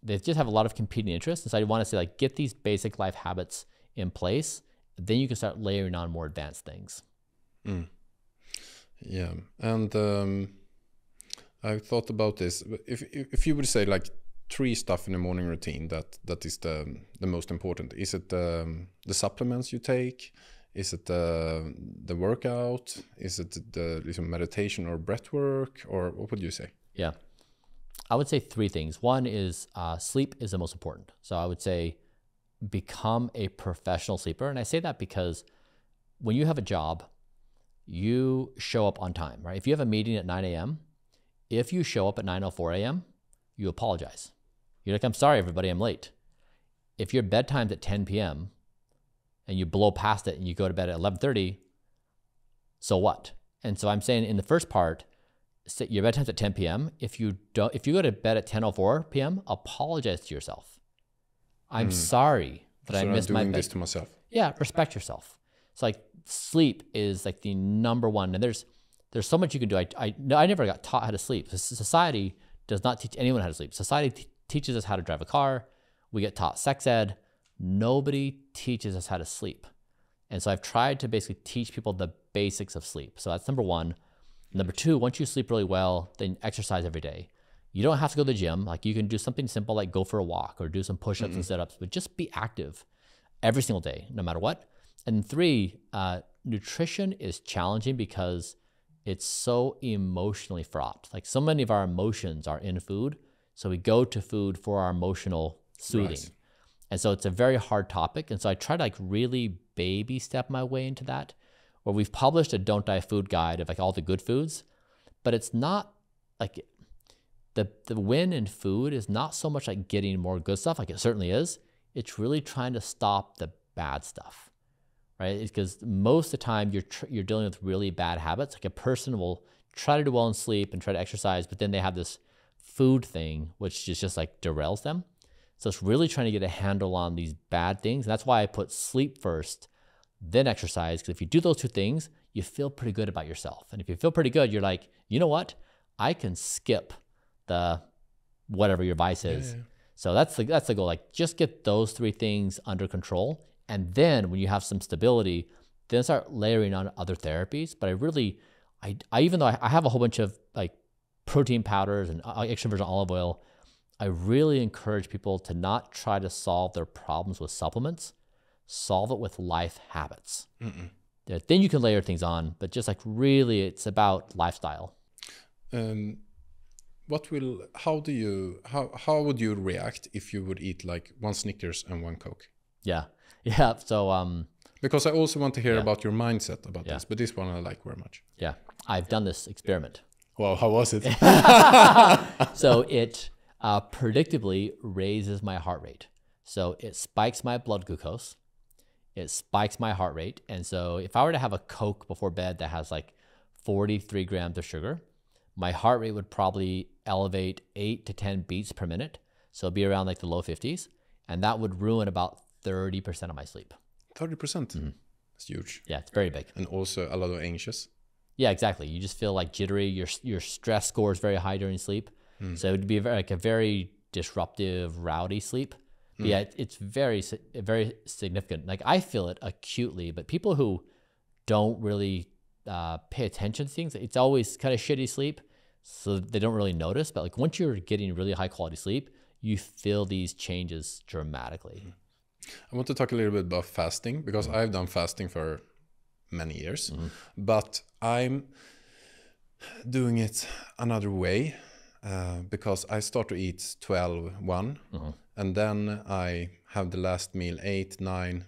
they just have a lot of competing interests. And so I want to say, like, get these basic life habits in place. Then you can start layering on more advanced things. Yeah. And I thought about this. If you would say like 3 stuff in the morning routine that is the most important, is it the supplements you take? Is it the workout? Is it the meditation or breath work? Or what would you say? Yeah. I would say 3 things. One is sleep is the most important. So I would say become a professional sleeper. And I say that because when you have a job, you show up on time, right? If you have a meeting at 9 a.m., if you show up at 9:04 a.m., you apologize. You're like, I'm sorry, everybody, I'm late. If your bedtime's at 10 p.m. and you blow past it and you go to bed at 11:30, so what? And so I'm saying in the first part, your bedtime's at 10 p.m. If you go to bed at 10:04 p.m., apologize to yourself. I'm sorry that I missed my bed. I'm doing this to myself. Yeah, respect yourself. It's like sleep is like the number one, and there's so much you can do. I never got taught how to sleep. Society does not teach anyone how to sleep. Society teaches us how to drive a car. We get taught sex ed. Nobody teaches us how to sleep. And so I've tried to basically teach people the basics of sleep. So that's number 1. Number 2, once you sleep really well, then exercise every day. You don't have to go to the gym. Like, you can do something simple like go for a walk or do some push-ups and sit-ups, but just be active every single day, no matter what. And 3, nutrition is challenging because it's so emotionally fraught. Like, so many of our emotions are in food. So we go to food for our emotional soothing. Right. And so it's a very hard topic. And so I try to like really baby step my way into that, where we've published a Don't Die Food guide of like all the good foods, but it's not like the win in food is not so much like getting more good stuff, like it certainly is. It's really trying to stop the bad stuff, right? Because most of the time you're dealing with really bad habits. Like, a person will try to do well in sleep and try to exercise, but then they have this food thing, which just like derails them. So it's really trying to get a handle on these bad things. And that's why I put sleep first, then exercise. Because if you do those 2 things, you feel pretty good about yourself. And if you feel pretty good, you're like, you know what? I can skip the whatever your vice is. Yeah. So that's the goal. Like, just get those 3 things under control. And then when you have some stability, then start layering on other therapies. But I even though I have a whole bunch of like protein powders and extra virgin olive oil, I really encourage people to not try to solve their problems with supplements, solve it with life habits. Then you can layer things on, but just like really it's about lifestyle. How would you react if you would eat like 1 Snickers and 1 Coke? Yeah. So, because I also want to hear about your mindset about this, but this one I like very much. Yeah. I've done this experiment. Well, how was it? So it predictably raises my heart rate. So it spikes my blood glucose. It spikes my heart rate. And so if I were to have a Coke before bed that has like 43 grams of sugar, my heart rate would probably elevate 8 to 10 beats per minute. So it'd be around like the low 50s. And that would ruin about 30% of my sleep. 30%? Mm-hmm. That's huge. Yeah, it's very big. And also a lot of anxious. Yeah, exactly. You just feel like jittery. Your stress score is very high during sleep. So it would be like a very disruptive, rowdy sleep. But yeah, it's very, very significant. Like, I feel it acutely, but people who don't really pay attention to things, it's always kind of shitty sleep, so they don't really notice. But like, once you're getting really high quality sleep, you feel these changes dramatically. I want to talk a little bit about fasting, because I've done fasting for many years, but I'm doing it another way, because I start to eat 12:1, and then I have the last meal 8, 9,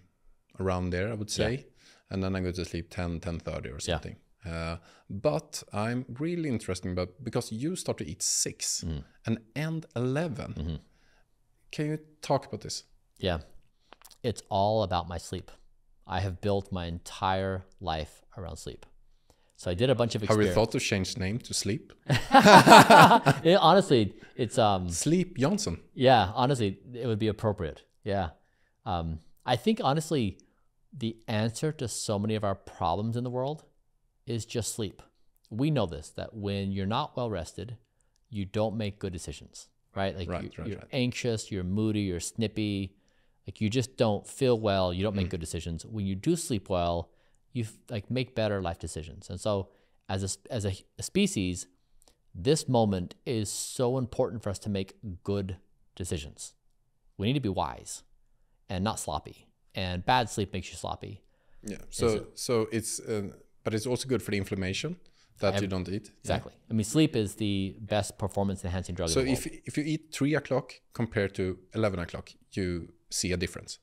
around there, I would say, and then I go to sleep 10, 10:30 or something. But I'm really interested about, because you start to eat 6 and end 11. Can you talk about this? Yeah, it's all about my sleep. I have built my entire life around sleep. So I did a bunch of Have you experiments. thought to change name to Sleep? Honestly, it's Sleep Johnson. yeah, honestly, it would be appropriate. Yeah. I think honestly, the answer to so many of our problems in the world is just sleep. We know this, that when you're not well rested, you don't make good decisions, right? Like you're anxious, you're moody, you're snippy, like you just don't feel well, you don't make good decisions. When you do sleep well, you like make better life decisions. And so as a species, this moment is so important for us to make good decisions. We need to be wise and not sloppy. And bad sleep makes you sloppy. Yeah. So it's but it's also good for the inflammation that you don't eat. Exactly. Yeah. I mean, sleep is the best performance enhancing drug. So if you eat 3 o'clock compared to 11 o'clock, you see a difference.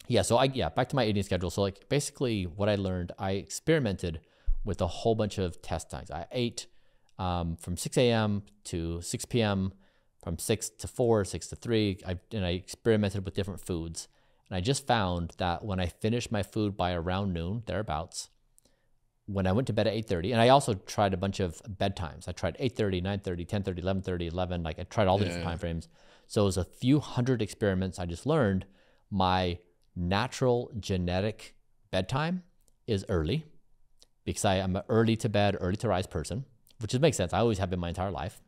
Yeah. So back to my eating schedule. So like basically what I learned, I experimented with a whole bunch of test times. I ate from 6 a.m. to 6 p.m., from 6 to 4, 6 to 3. And I experimented with different foods. And I just found that when I finished my food by around noon, thereabouts, when I went to bed at 8:30, and I also tried a bunch of bedtimes. I tried 8:30, 9:30, 10:30, 11:30, 11. Like I tried all the different time frames. So it was a few hundred experiments. I just learned my natural genetic bedtime is early because I'm an early to bed, early to rise person, which makes sense. I always have been my entire life.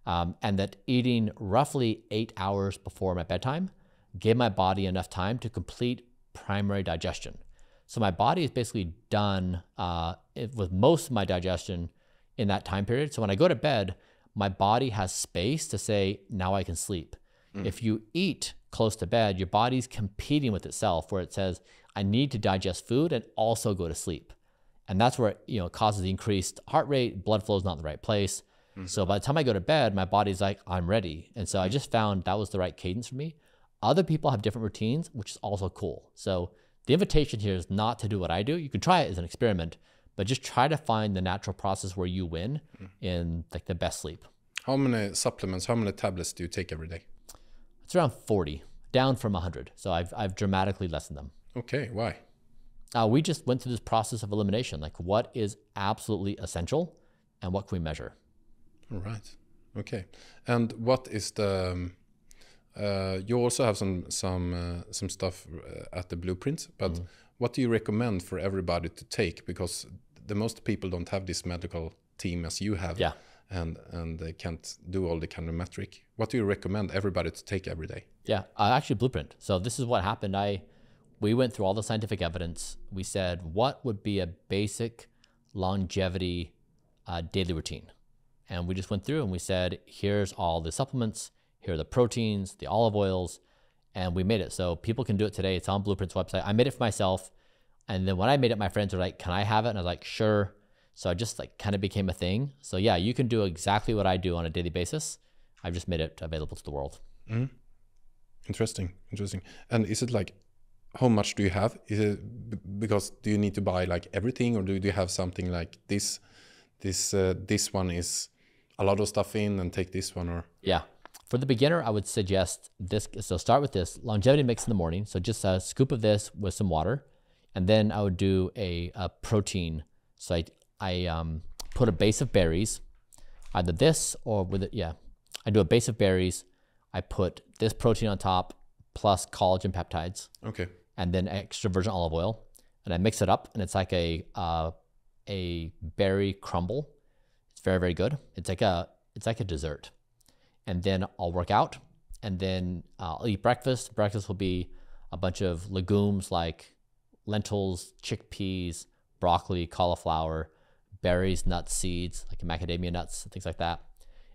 And that eating roughly 8 hours before my bedtime gave my body enough time to complete primary digestion. So my body is basically done with most of my digestion in that time period. So when I go to bed, my body has space to say, now I can sleep. If you eat close to bed, your body's competing with itself where it says, I need to digest food and also go to sleep. And that's where it causes increased heart rate, blood flow is not in the right place. So by the time I go to bed, my body's like, I'm ready. And so I just found that was the right cadence for me. Other people have different routines, which is also cool. So the invitation here is not to do what I do. You can try it as an experiment, but just try to find the natural process where you win in like the best sleep. How many supplements, how many tablets do you take every day? It's around 40, down from 100. So I've dramatically lessened them. Okay, why? We just went through this process of elimination. Like what is absolutely essential and what can we measure? All right. Okay. And what is the... you also have some stuff at the Blueprint, but what do you recommend for everybody to take? Because the most people don't have this medical team as you have, and they can't do all the kind of metric. What do you recommend everybody to take every day? Yeah, actually Blueprint. So this is what happened. We went through all the scientific evidence. We said, what would be a basic longevity daily routine? And we just went through and we said, here's all the supplements, here are the proteins, the olive oils, and we made it. So people can do it today. It's on Blueprint's website. I made it for myself. And then when I made it, my friends were like, can I have it? And I was like, sure. So I just like kind of became a thing. So yeah, you can do exactly what I do on a daily basis. I've just made it available to the world. Interesting. And is it like, how much do you have? Is it because do you need to buy like everything, or do you have something like this one is a lot of stuff in, and take this one? Or yeah. For the beginner, I would suggest this. So start with this longevity mix in the morning. So just a scoop of this with some water. And then I would do a protein. So I put a base of berries, either this or with it. Yeah, I do a base of berries. I put this protein on top plus collagen peptides. Okay. And then extra virgin olive oil. And I mix it up, and it's like a berry crumble. It's very, very good. It's like a dessert. And then I'll work out, and then I'll eat breakfast. Breakfast will be a bunch of legumes like lentils, chickpeas, broccoli, cauliflower, berries, nuts, seeds, like macadamia nuts, things like that.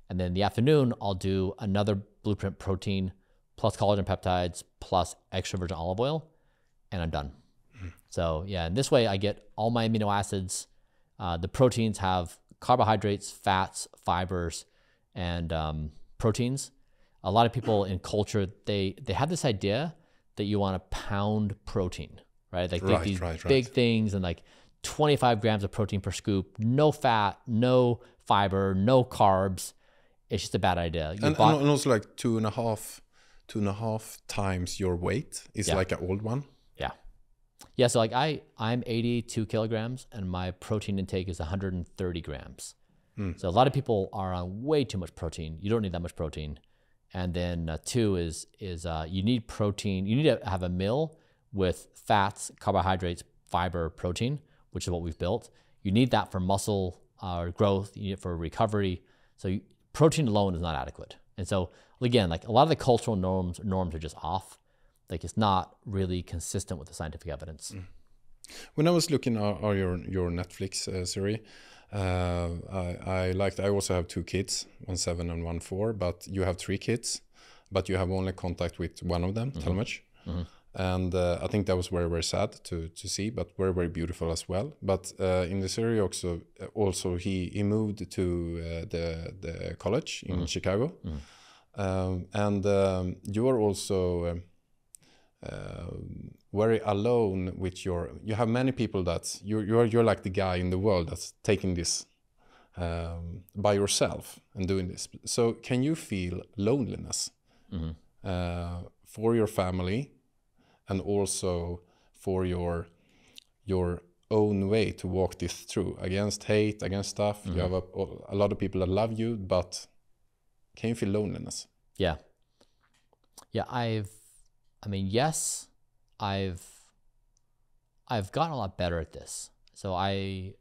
And then in the afternoon, I'll do another Blueprint protein plus collagen peptides plus extra virgin olive oil, and I'm done. So yeah, in this way I get all my amino acids. The proteins have carbohydrates, fats, fibers, and proteins. A lot of people in culture, they have this idea that you want to pound protein, right? Like these big things and like 25 grams of protein per scoop, no fat, no fiber, no carbs. It's just a bad idea. And also like two and a half times your weight is like an old one. Yeah. Yeah, so like I'm 82 kilograms and my protein intake is 130 grams. So a lot of people are on way too much protein. You don't need that much protein. And then two is you need protein. You need to have a meal with fats, carbohydrates, fiber, protein, which is what we've built. You need that for muscle growth. You need it for recovery. So protein alone is not adequate. And so again, like a lot of the cultural norms are just off. Like it's not really consistent with the scientific evidence. When I was looking at your Netflix series, I also have 2 kids, 1 7 and 1 4, but you have 3 kids, but you have only contact with one of them, Talmage. And I think that was very, very sad to see, but very, very beautiful as well. But in the series also he moved to the college in Chicago. And you are also very alone with you have many people that you're like the guy in the world that's taking this by yourself and doing this. So can you feel loneliness for your family and also for your own way to walk this through against hate, against stuff? You have a lot of people that love you, but can you feel loneliness? Yeah. Yes, I've gotten a lot better at this. So I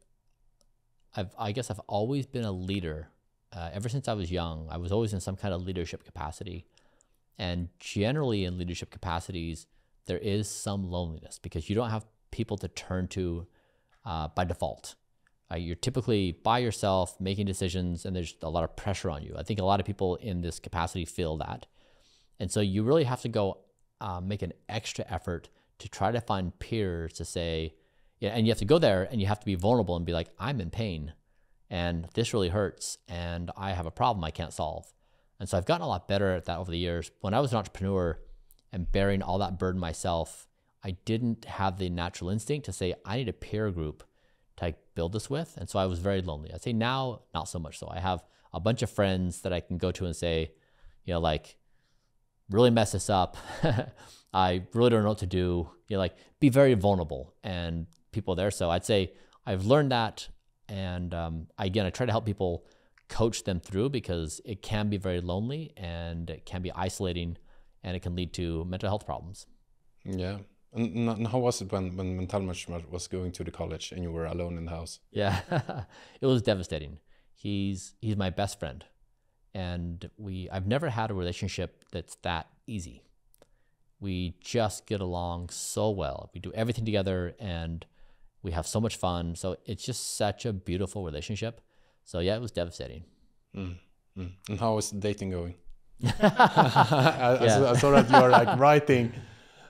guess I've always been a leader. Ever since I was young, I was always in some kind of leadership capacity. And generally in leadership capacities, there is some loneliness because you don't have people to turn to by default. You're typically by yourself making decisions and there's a lot of pressure on you. I think a lot of people in this capacity feel that. And so you really have to go make an extra effort to try to find peers to say, and you have to go there and you have to be vulnerable and be like, I'm in pain and this really hurts and I have a problem I can't solve. And so I've gotten a lot better at that over the years. When I was an entrepreneur and bearing all that burden myself, I didn't have the natural instinct to say, I need a peer group to build this with. And so I was very lonely. I'd say now, not so much so. I have a bunch of friends that I can go to and say, like, really mess this up. I really don't know what to do. Like be very vulnerable and people there. So I'd say I've learned that. And I try to help people coach them through because it can be very lonely and it can be isolating and it can lead to mental health problems. Yeah. And how was it when Talmage was going to the college and you were alone in the house? Yeah, it was devastating. He's my best friend. And I've never had a relationship that's that easy. We just get along so well. We do everything together and we have so much fun. So it's just such a beautiful relationship. So yeah, it was devastating. And how is dating going? I saw that you're like writing,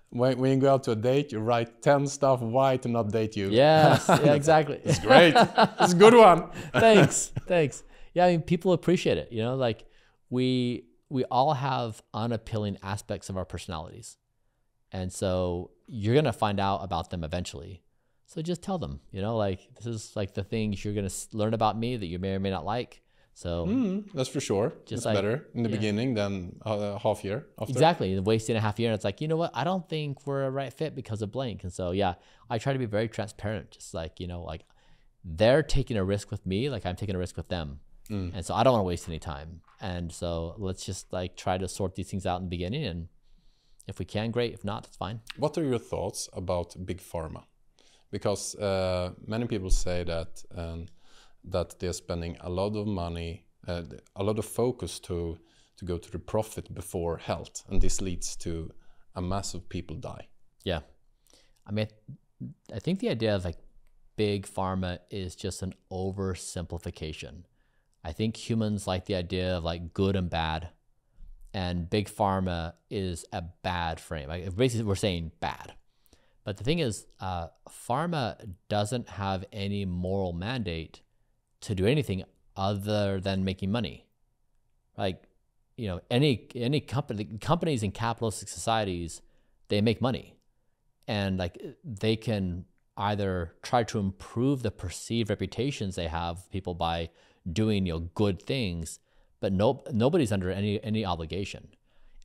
when you go out to a date, you write 10 stuff why to not date you. Yes, yeah, exactly. It's great. It's a good one. Thanks. Yeah, people appreciate it. Like we all have unappealing aspects of our personalities. And so you're going to find out about them eventually. So just tell them, like this is like the things you're going to learn about me that you may or may not like. So that's for sure. It's better in the beginning than half year after. Exactly. Wasting a half year. And it's like, you know what? I don't think we're a right fit because of blank. And so, yeah, I try to be very transparent. Just like, like they're taking a risk with me, like I'm taking a risk with them. And so I don't want to waste any time. And so let's just like try to sort these things out in the beginning. And if we can, great. If not, that's fine. What are your thoughts about big pharma? Because many people say that that they're spending a lot of money, a lot of focus to go to the profit before health. And this leads to a mass of people die. Yeah. I think the idea of like big pharma is just an oversimplification. I think humans like the idea of like good and bad, and big pharma is a bad frame. Like basically we're saying bad. But the thing is, pharma doesn't have any moral mandate to do anything other than making money. Like, any companies in capitalistic societies, they make money. And like they can either try to improve the perceived reputations they have people by doing good things, but nobody's under any obligation.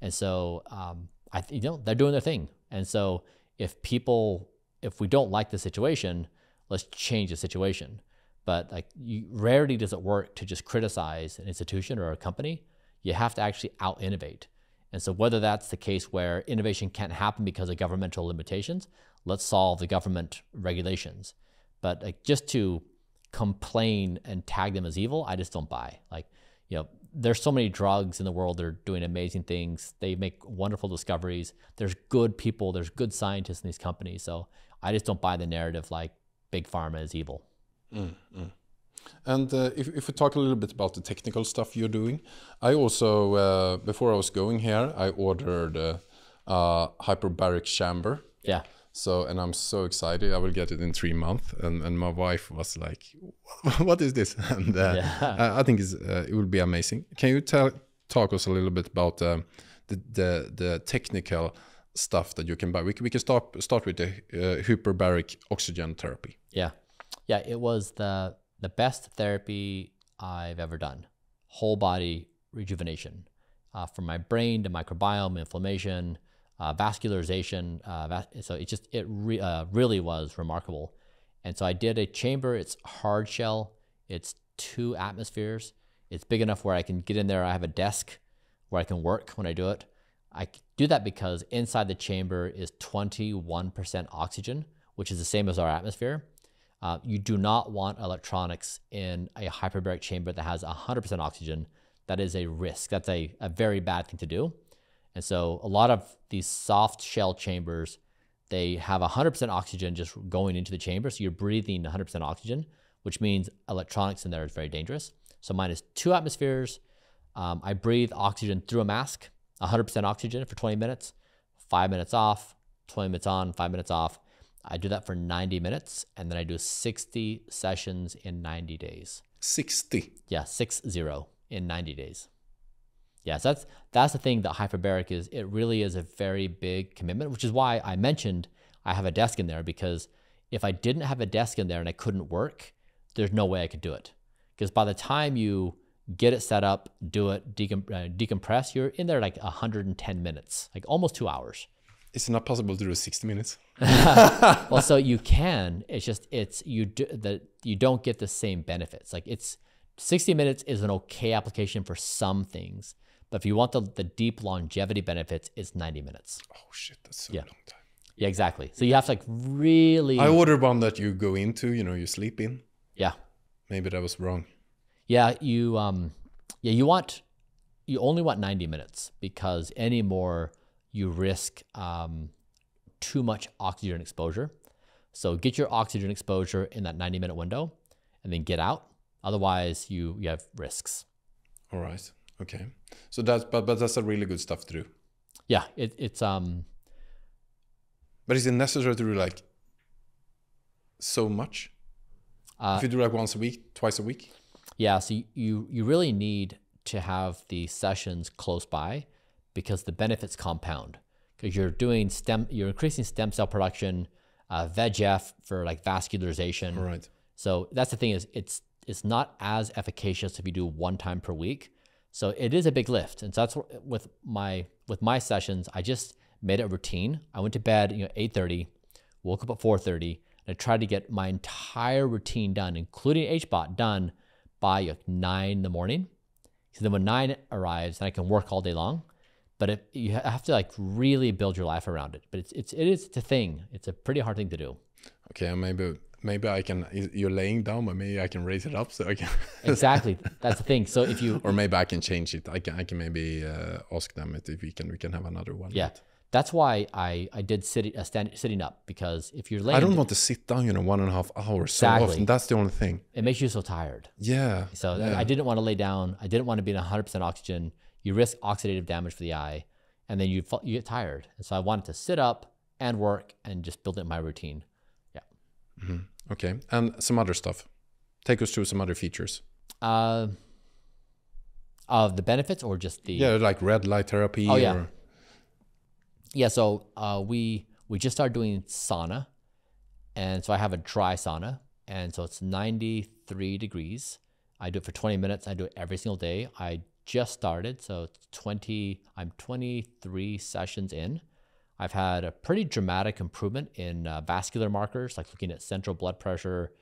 And so they're doing their thing. And so if people if we don't like the situation, let's change the situation. But like, rarely does it work to just criticize an institution or a company. You have to actually out-innovate. And so whether that's the case where innovation can't happen because of governmental limitations, let's solve the government regulations. But like, just to complain and tag them as evil, I just don't buy. Like, you know, there's so many drugs in the world that are doing amazing things. They make wonderful discoveries. There's good people, there's good scientists in these companies. So I just don't buy the narrative like big pharma is evil. And if we talk a little bit about the technical stuff you're doing, I also, before I was going here, I ordered a hyperbaric chamber. Yeah. So, and I'm so excited. I will get it in 3 months. And my wife was like, what is this? And I think it will be amazing. Can you talk us a little bit about the technical stuff that you can buy? We can start with the hyperbaric oxygen therapy. Yeah. Yeah, it was the best therapy I've ever done. Whole body rejuvenation, from my brain to microbiome, inflammation, vascularization. So it really was remarkable. And so I did a chamber. It's hard shell. It's 2 atmospheres. It's big enough where I can get in there. I have a desk where I can work when I do it. I do that because inside the chamber is 21% oxygen, which is the same as our atmosphere. You do not want electronics in a hyperbaric chamber that has 100% oxygen. That is a risk. That's a very bad thing to do. And so a lot of these soft shell chambers, they have 100% oxygen just going into the chamber. So you're breathing 100% oxygen, which means electronics in there is very dangerous. So mine is 2 atmospheres. I breathe oxygen through a mask, 100% oxygen for 20 minutes, 5 minutes off, 20 minutes on, 5 minutes off. I do that for 90 minutes, and then I do 60 sessions in 90 days. 60? Yeah, 60 in 90 days. Yeah, so that's the thing that hyperbaric is. It really is a very big commitment, which is why I mentioned I have a desk in there, because if I didn't have a desk in there and I couldn't work, there's no way I could do it. Because by the time you get it set up, do it, decompress, you're in there like 110 minutes, like almost 2 hours. It's not possible to do 60 minutes. Well, so you can. It's just you don't get the same benefits. Like 60 minutes is an okay application for some things, but if you want the deep longevity benefits, it's 90 minutes. Oh shit, that's so long time. Yeah, exactly. So you have to like really. I ordered one that you go into, you sleep in. Yeah. Maybe that was wrong. Yeah, you only want 90 minutes, because any more you risk too much oxygen exposure. So get your oxygen exposure in that 90-minute window and then get out. Otherwise, you have risks. All right. Okay. So that's a really good stuff to do. Yeah, it's But is it necessary to do like so much? If you do like once a week, twice a week? Yeah, so you really need to have the sessions close by, because the benefits compound. Because you're increasing stem cell production, VEGF for like vascularization. All right. So that's the thing, is it's not as efficacious if you do 1 time per week. So it is a big lift. And so that's what, with my sessions, I just made it a routine. I went to bed 8:30, woke up at 4:30, and I tried to get my entire routine done, including HBOT, done by 9 in the morning. So then when 9 arrives, then I can work all day long. But you have to like really build your life around it. But it's a thing. It's a pretty hard thing to do. Okay, maybe I can. You're laying down, but maybe I can raise it up so I can. Exactly, that's the thing. So if you, or maybe I can change it. I can maybe ask them if we can have another one. Yeah, that's why I did sitting up, because if you're laying, I don't want to sit down 1.5 hours so often. That's the only thing. It makes you so tired. Yeah. So I didn't want to lay down. I didn't want to be in 100% oxygen. You risk oxidative damage for the eye, and then you get tired. And so I wanted to sit up and work and just build it in my routine. Yeah. Mm-hmm. Okay. And some other stuff. Take us through some other features. Of the benefits, or just the... Yeah, like red light therapy. Oh, yeah. Yeah, so we just started doing sauna. And so I have a dry sauna. And so it's 93 degrees. I do it for 20 minutes. I do it every single day. I just started, so I'm 23 sessions in. I've had a pretty dramatic improvement in vascular markers, like looking at central blood pressure,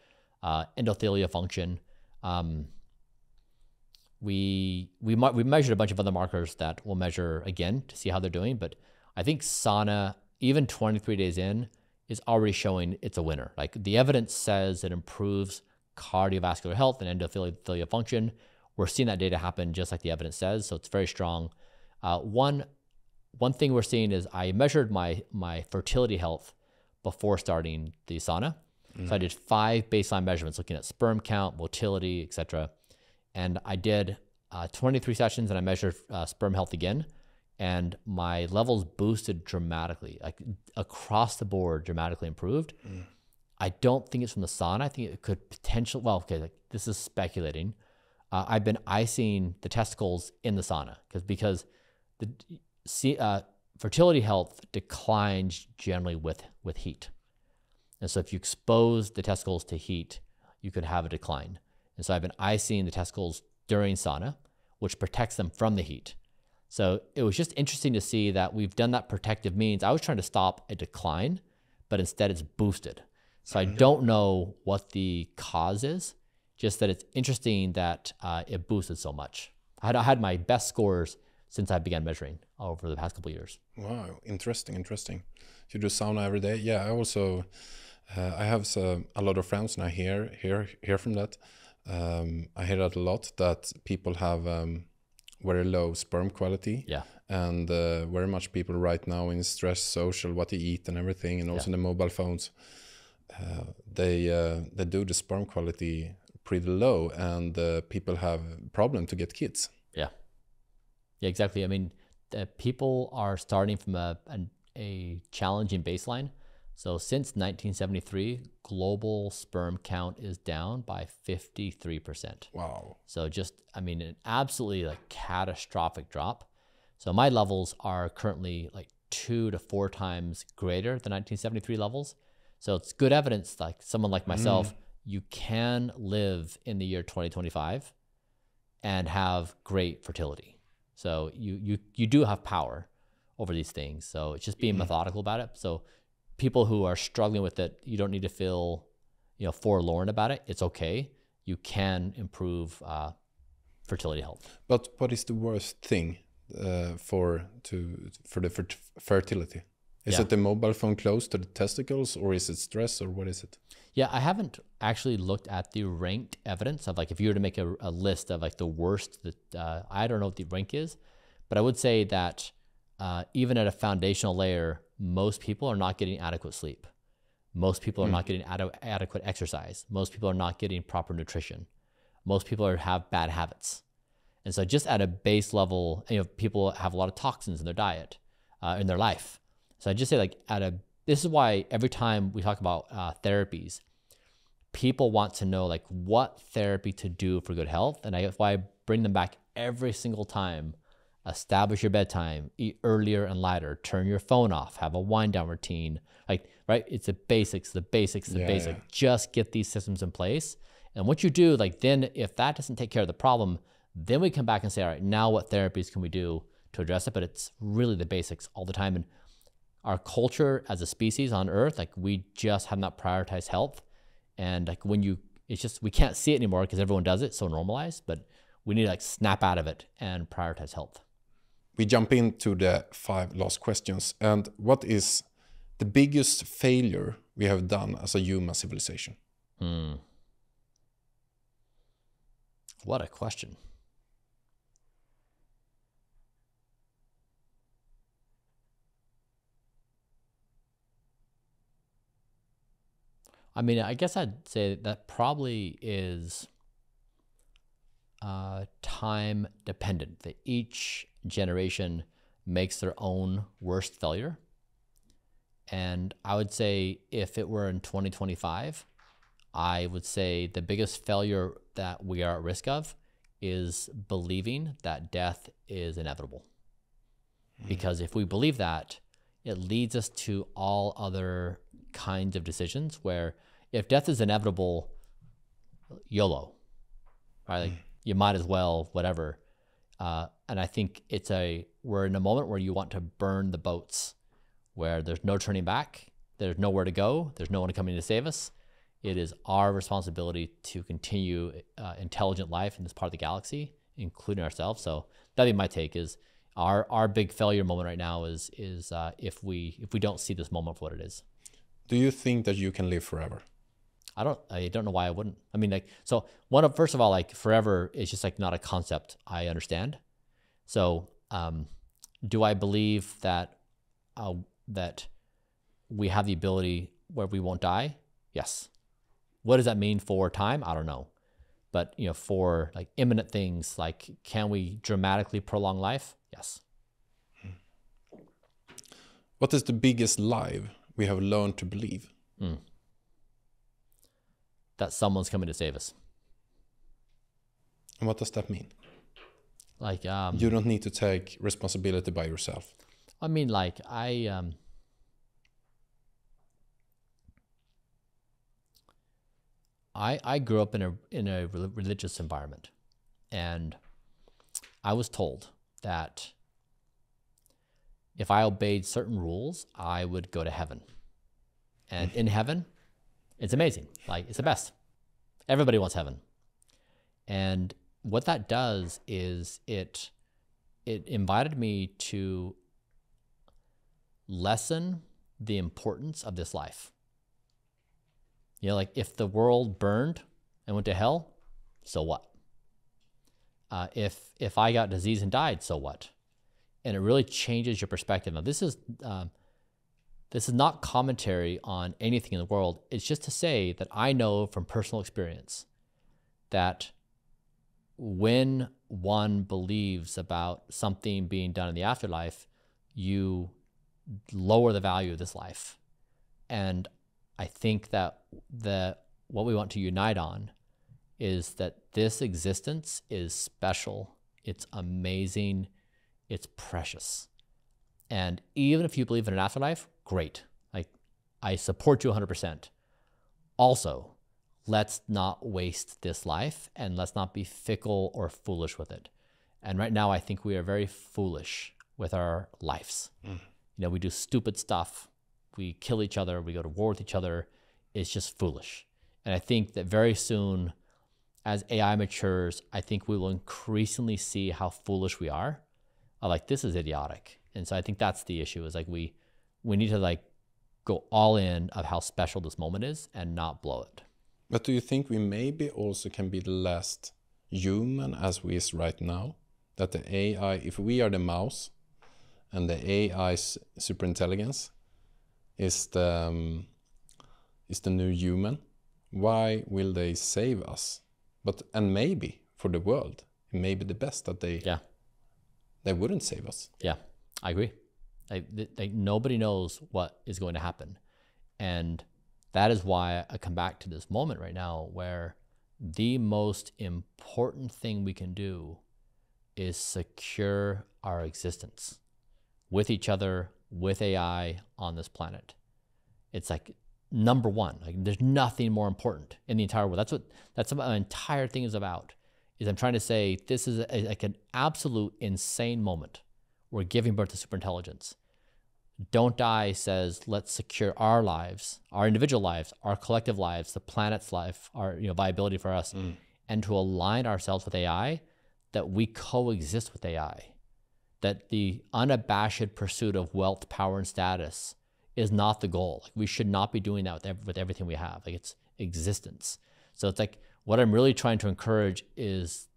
endothelial function. We measured a bunch of other markers that we'll measure again to see how they're doing. But I think sauna, even 23 days in, is already showing it's a winner. Like the evidence says it improves cardiovascular health and endothelial function. We're seeing that data happen just like the evidence says, so it's very strong. One thing we're seeing is I measured my fertility health before starting the sauna. So I did 5 baseline measurements looking at sperm count, motility, etc. And I did 23 sessions and I measured sperm health again. And my levels boosted dramatically, like across the board, dramatically improved. I don't think it's from the sauna. I think it could potentially, well, okay, like this is speculating. I've been icing the testicles in the sauna because the fertility health declines generally with heat. And so if you expose the testicles to heat, you could have a decline. And so I've been icing the testicles during sauna, which protects them from the heat. So it was just interesting to see that we've done that protective means. I was trying to stop a decline, but instead it's boosted. So I don't know what the cause is, just that it's interesting that it boosted so much. I had my best scores since I began measuring over the past couple of years. Wow, interesting. You do sauna every day? Yeah, I also, I have a lot of friends and I hear from that. I hear that a lot, that people have very low sperm quality. Yeah. And very much people right now in stress, social, what they eat and everything, and also the mobile phones, they do the sperm quality pretty low, and people have problem to get kids. Yeah, exactly. I mean, people are starting from a challenging baseline. So since 1973, global sperm count is down by 53%. Wow. So just, I mean, an absolutely like catastrophic drop. So my levels are currently like 2 to 4 times greater than 1973 levels. So it's good evidence, like someone like myself, you can live in the year 2025 and have great fertility. So you do have power over these things. So it's just being methodical about it. So people who are struggling with it, you don't need to feel, forlorn about it. It's okay. You can improve fertility health. But what is the worst thing for the fertility? Is it the mobile phone close to the testicles, or is it stress, or what is it? Yeah, I haven't actually looked at the ranked evidence of, like, if you were to make a list of like the worst, that I don't know what the rank is, but I would say that even at a foundational layer, most people are not getting adequate sleep. Most people are not getting adequate exercise. Most people are not getting proper nutrition. Most people have bad habits. And so just at a base level, people have a lot of toxins in their diet, in their life. So I just say, like, this is why every time we talk about therapies, people want to know, like, what therapy to do for good health. And that's why I bring them back every single time. Establish your bedtime, eat earlier and lighter, turn your phone off, have a wind down routine. Like, right? It's the basics. Yeah. Just get these systems in place. And what you do, like, then if that doesn't take care of the problem, then we come back and say, all right, now what therapies can we do to address it? But it's really the basics all the time. And our culture as a species on Earth, like, we just have not prioritized health. And like, it's just, we can't see it anymore because everyone does it, so normalized, but we need to, like, snap out of it and prioritize health. We jump into the 5 last questions. And what is the biggest failure we have done as a human civilization? What a question. I mean, I guess I'd say that probably is time dependent, that each generation makes their own worst failure. And I would say if it were in 2025, I would say the biggest failure that we are at risk of is believing that death is inevitable. Because if we believe that, it leads us to all other kinds of decisions where if death is inevitable, YOLO, right? Like, you might as well, whatever. And I think we're in a moment where you want to burn the boats, where there's no turning back, there's nowhere to go, there's no one coming to save us. It is our responsibility to continue intelligent life in this part of the galaxy, including ourselves. So that'd be my take. Is our big failure moment right now is if we don't see this moment for what it is. Do you think that you can live forever? I don't know why I wouldn't. I mean, like, so first of all, like, forever is just like not a concept I understand. So do I believe that that we have the ability where we won't die? Yes. What does that mean for time? I don't know. But, you know, for like imminent things, like, can we dramatically prolong life? Yes. What is the biggest lie we have learned to believe? That someone's coming to save us. And what does that mean? Like, you don't need to take responsibility by yourself. I mean, like, I grew up in a religious environment, and I was told that if I obeyed certain rules, I would go to heaven. And in heaven, it's amazing. Like, it's the best. Everybody wants heaven. And what that does is it invited me to lessen the importance of this life. You know, like, if the world burned and went to hell, so what? If I got disease and died, so what? And it really changes your perspective. Now, this is not commentary on anything in the world. It's just to say that I know from personal experience that when one believes about something being done in the afterlife, you lower the value of this life. And I think that what we want to unite on is that this existence is special, it's amazing, it's precious. And even if you believe in an afterlife, great. Like, I support you 100%. Also, let's not waste this life, and let's not be fickle or foolish with it. And right now, I think we are very foolish with our lives. You know, we do stupid stuff. We kill each other. We go to war with each other. It's just foolish. And I think that very soon, as AI matures, I think we will increasingly see how foolish we are. Like, this is idiotic. And so I think that's the issue, is like we need to like go all in of how special this moment is and not blow it. But do you think we maybe also can be the last human as we is right now? That the AI, if we are the mouse and the AI's superintelligence is the new human, why will they save us? And maybe for the world, it may be the best that they wouldn't save us. Yeah, I agree. Like nobody knows what is going to happen. And that is why I come back to this moment right now where the most important thing we can do is secure our existence with each other, with AI on this planet. It's like number one. Like, there's nothing more important in the entire world. That's what my entire thing is about. Is I'm trying to say this is like an absolute insane moment. We're giving birth to superintelligence. Don't Die says, let's secure our lives, our individual lives, our collective lives, the planet's life, our viability for us, and to align ourselves with AI, that we coexist with AI, that the unabashed pursuit of wealth, power, and status is not the goal. Like, we should not be doing that with everything we have. Like, it's existence. So it's like, what I'm really trying to encourage is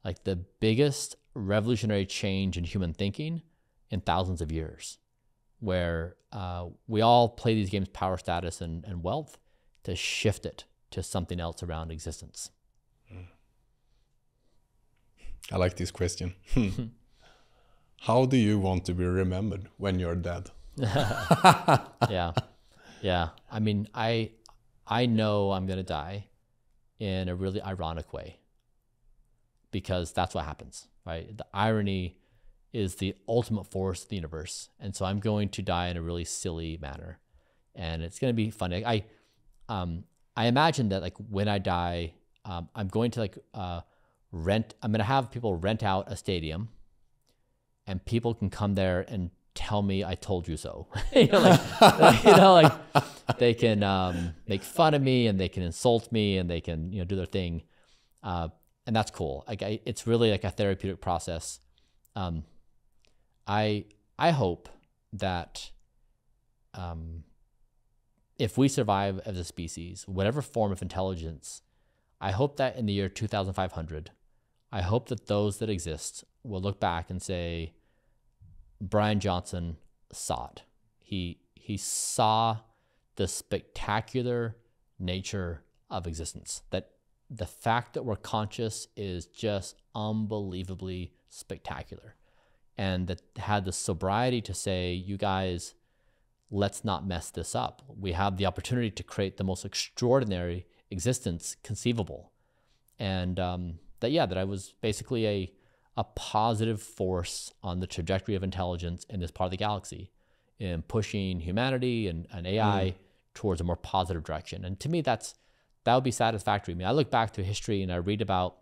like the biggest revolutionary change in human thinking in thousands of years, where we all play these games, power, status, and wealth, to shift it to something else around existence. I like this question. How do you want to be remembered when you're dead? Yeah. I mean, I know I'm going to die in a really ironic way, because that's what happens, right? The irony is the ultimate force of the universe. And so I'm going to die in a really silly manner, and it's going to be funny. I imagine that, like, when I die, I'm going to I'm going to have people rent out a stadium, and people can come there and tell me I told you so. Like they can make fun of me and they can insult me and they can do their thing, and that's cool. Like it's really like a therapeutic process. I hope that if we survive as a species, whatever form of intelligence, I hope that in the year 2500, I hope that those that exist will look back and say, Bryan Johnson saw it. He saw the spectacular nature of existence. That the fact that we're conscious is just unbelievably spectacular. And that had the sobriety to say, you guys, let's not mess this up. We have the opportunity to create the most extraordinary existence conceivable. And that I was basically a positive force on the trajectory of intelligence in this part of the galaxy, in pushing humanity and AI towards a more positive direction. And to me, that would be satisfactory. I mean, I look back to history and I read about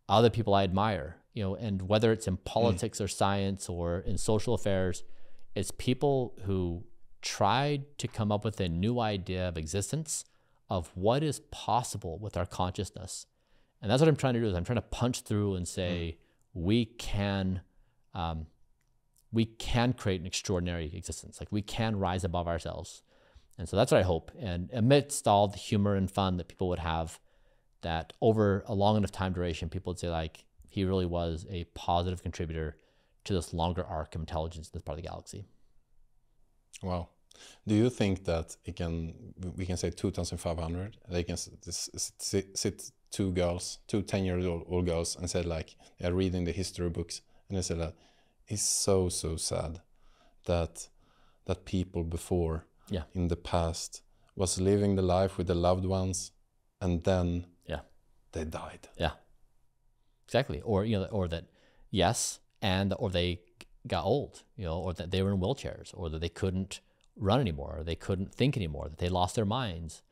other people I admire, and whether it's in politics or science or in social affairs, it's people who tried to come up with a new idea of existence, of what is possible with our consciousness. And that's what I'm trying to do, is I'm trying to punch through and say, we can create an extraordinary existence. Like we can rise above ourselves. And so that's what I hope. And amidst all the humor and fun that people would have, that over a long enough time duration, people would say like, he really was a positive contributor to this longer arc of intelligence in this part of the galaxy. Wow. Do you think that we can say 2500, they can sit two 10-year-old girls and said like, they're reading the history books and they said that it's so sad that people before in the past was living the life with the loved ones and then they died. Yeah, exactly. Or that or they got old, or that they were in wheelchairs, or that they couldn't run anymore, or they couldn't think anymore, that they lost their minds,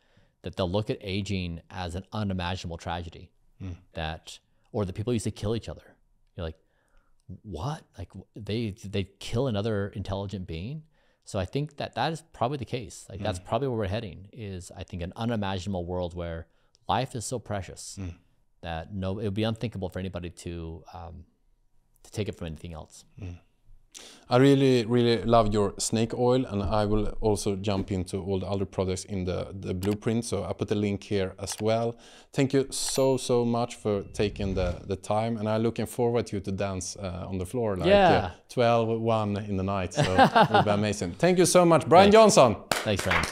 that they'll look at aging as an unimaginable tragedy, or that people used to kill each other. You're like, what? Like they kill another intelligent being? So I think that is probably the case. Like that's probably where we're heading, is I think an unimaginable world where life is so precious that it would be unthinkable for anybody to take it from anything else. I really, really love your snake oil, and I will also jump into all the other products in the blueprint. So I put a link here as well. Thank you so much for taking the time, and I'm looking forward to you to dance on the floor like 12, 1 in the night. So it'll be amazing. Thank you so much, Bryan Johnson. Thanks, friend.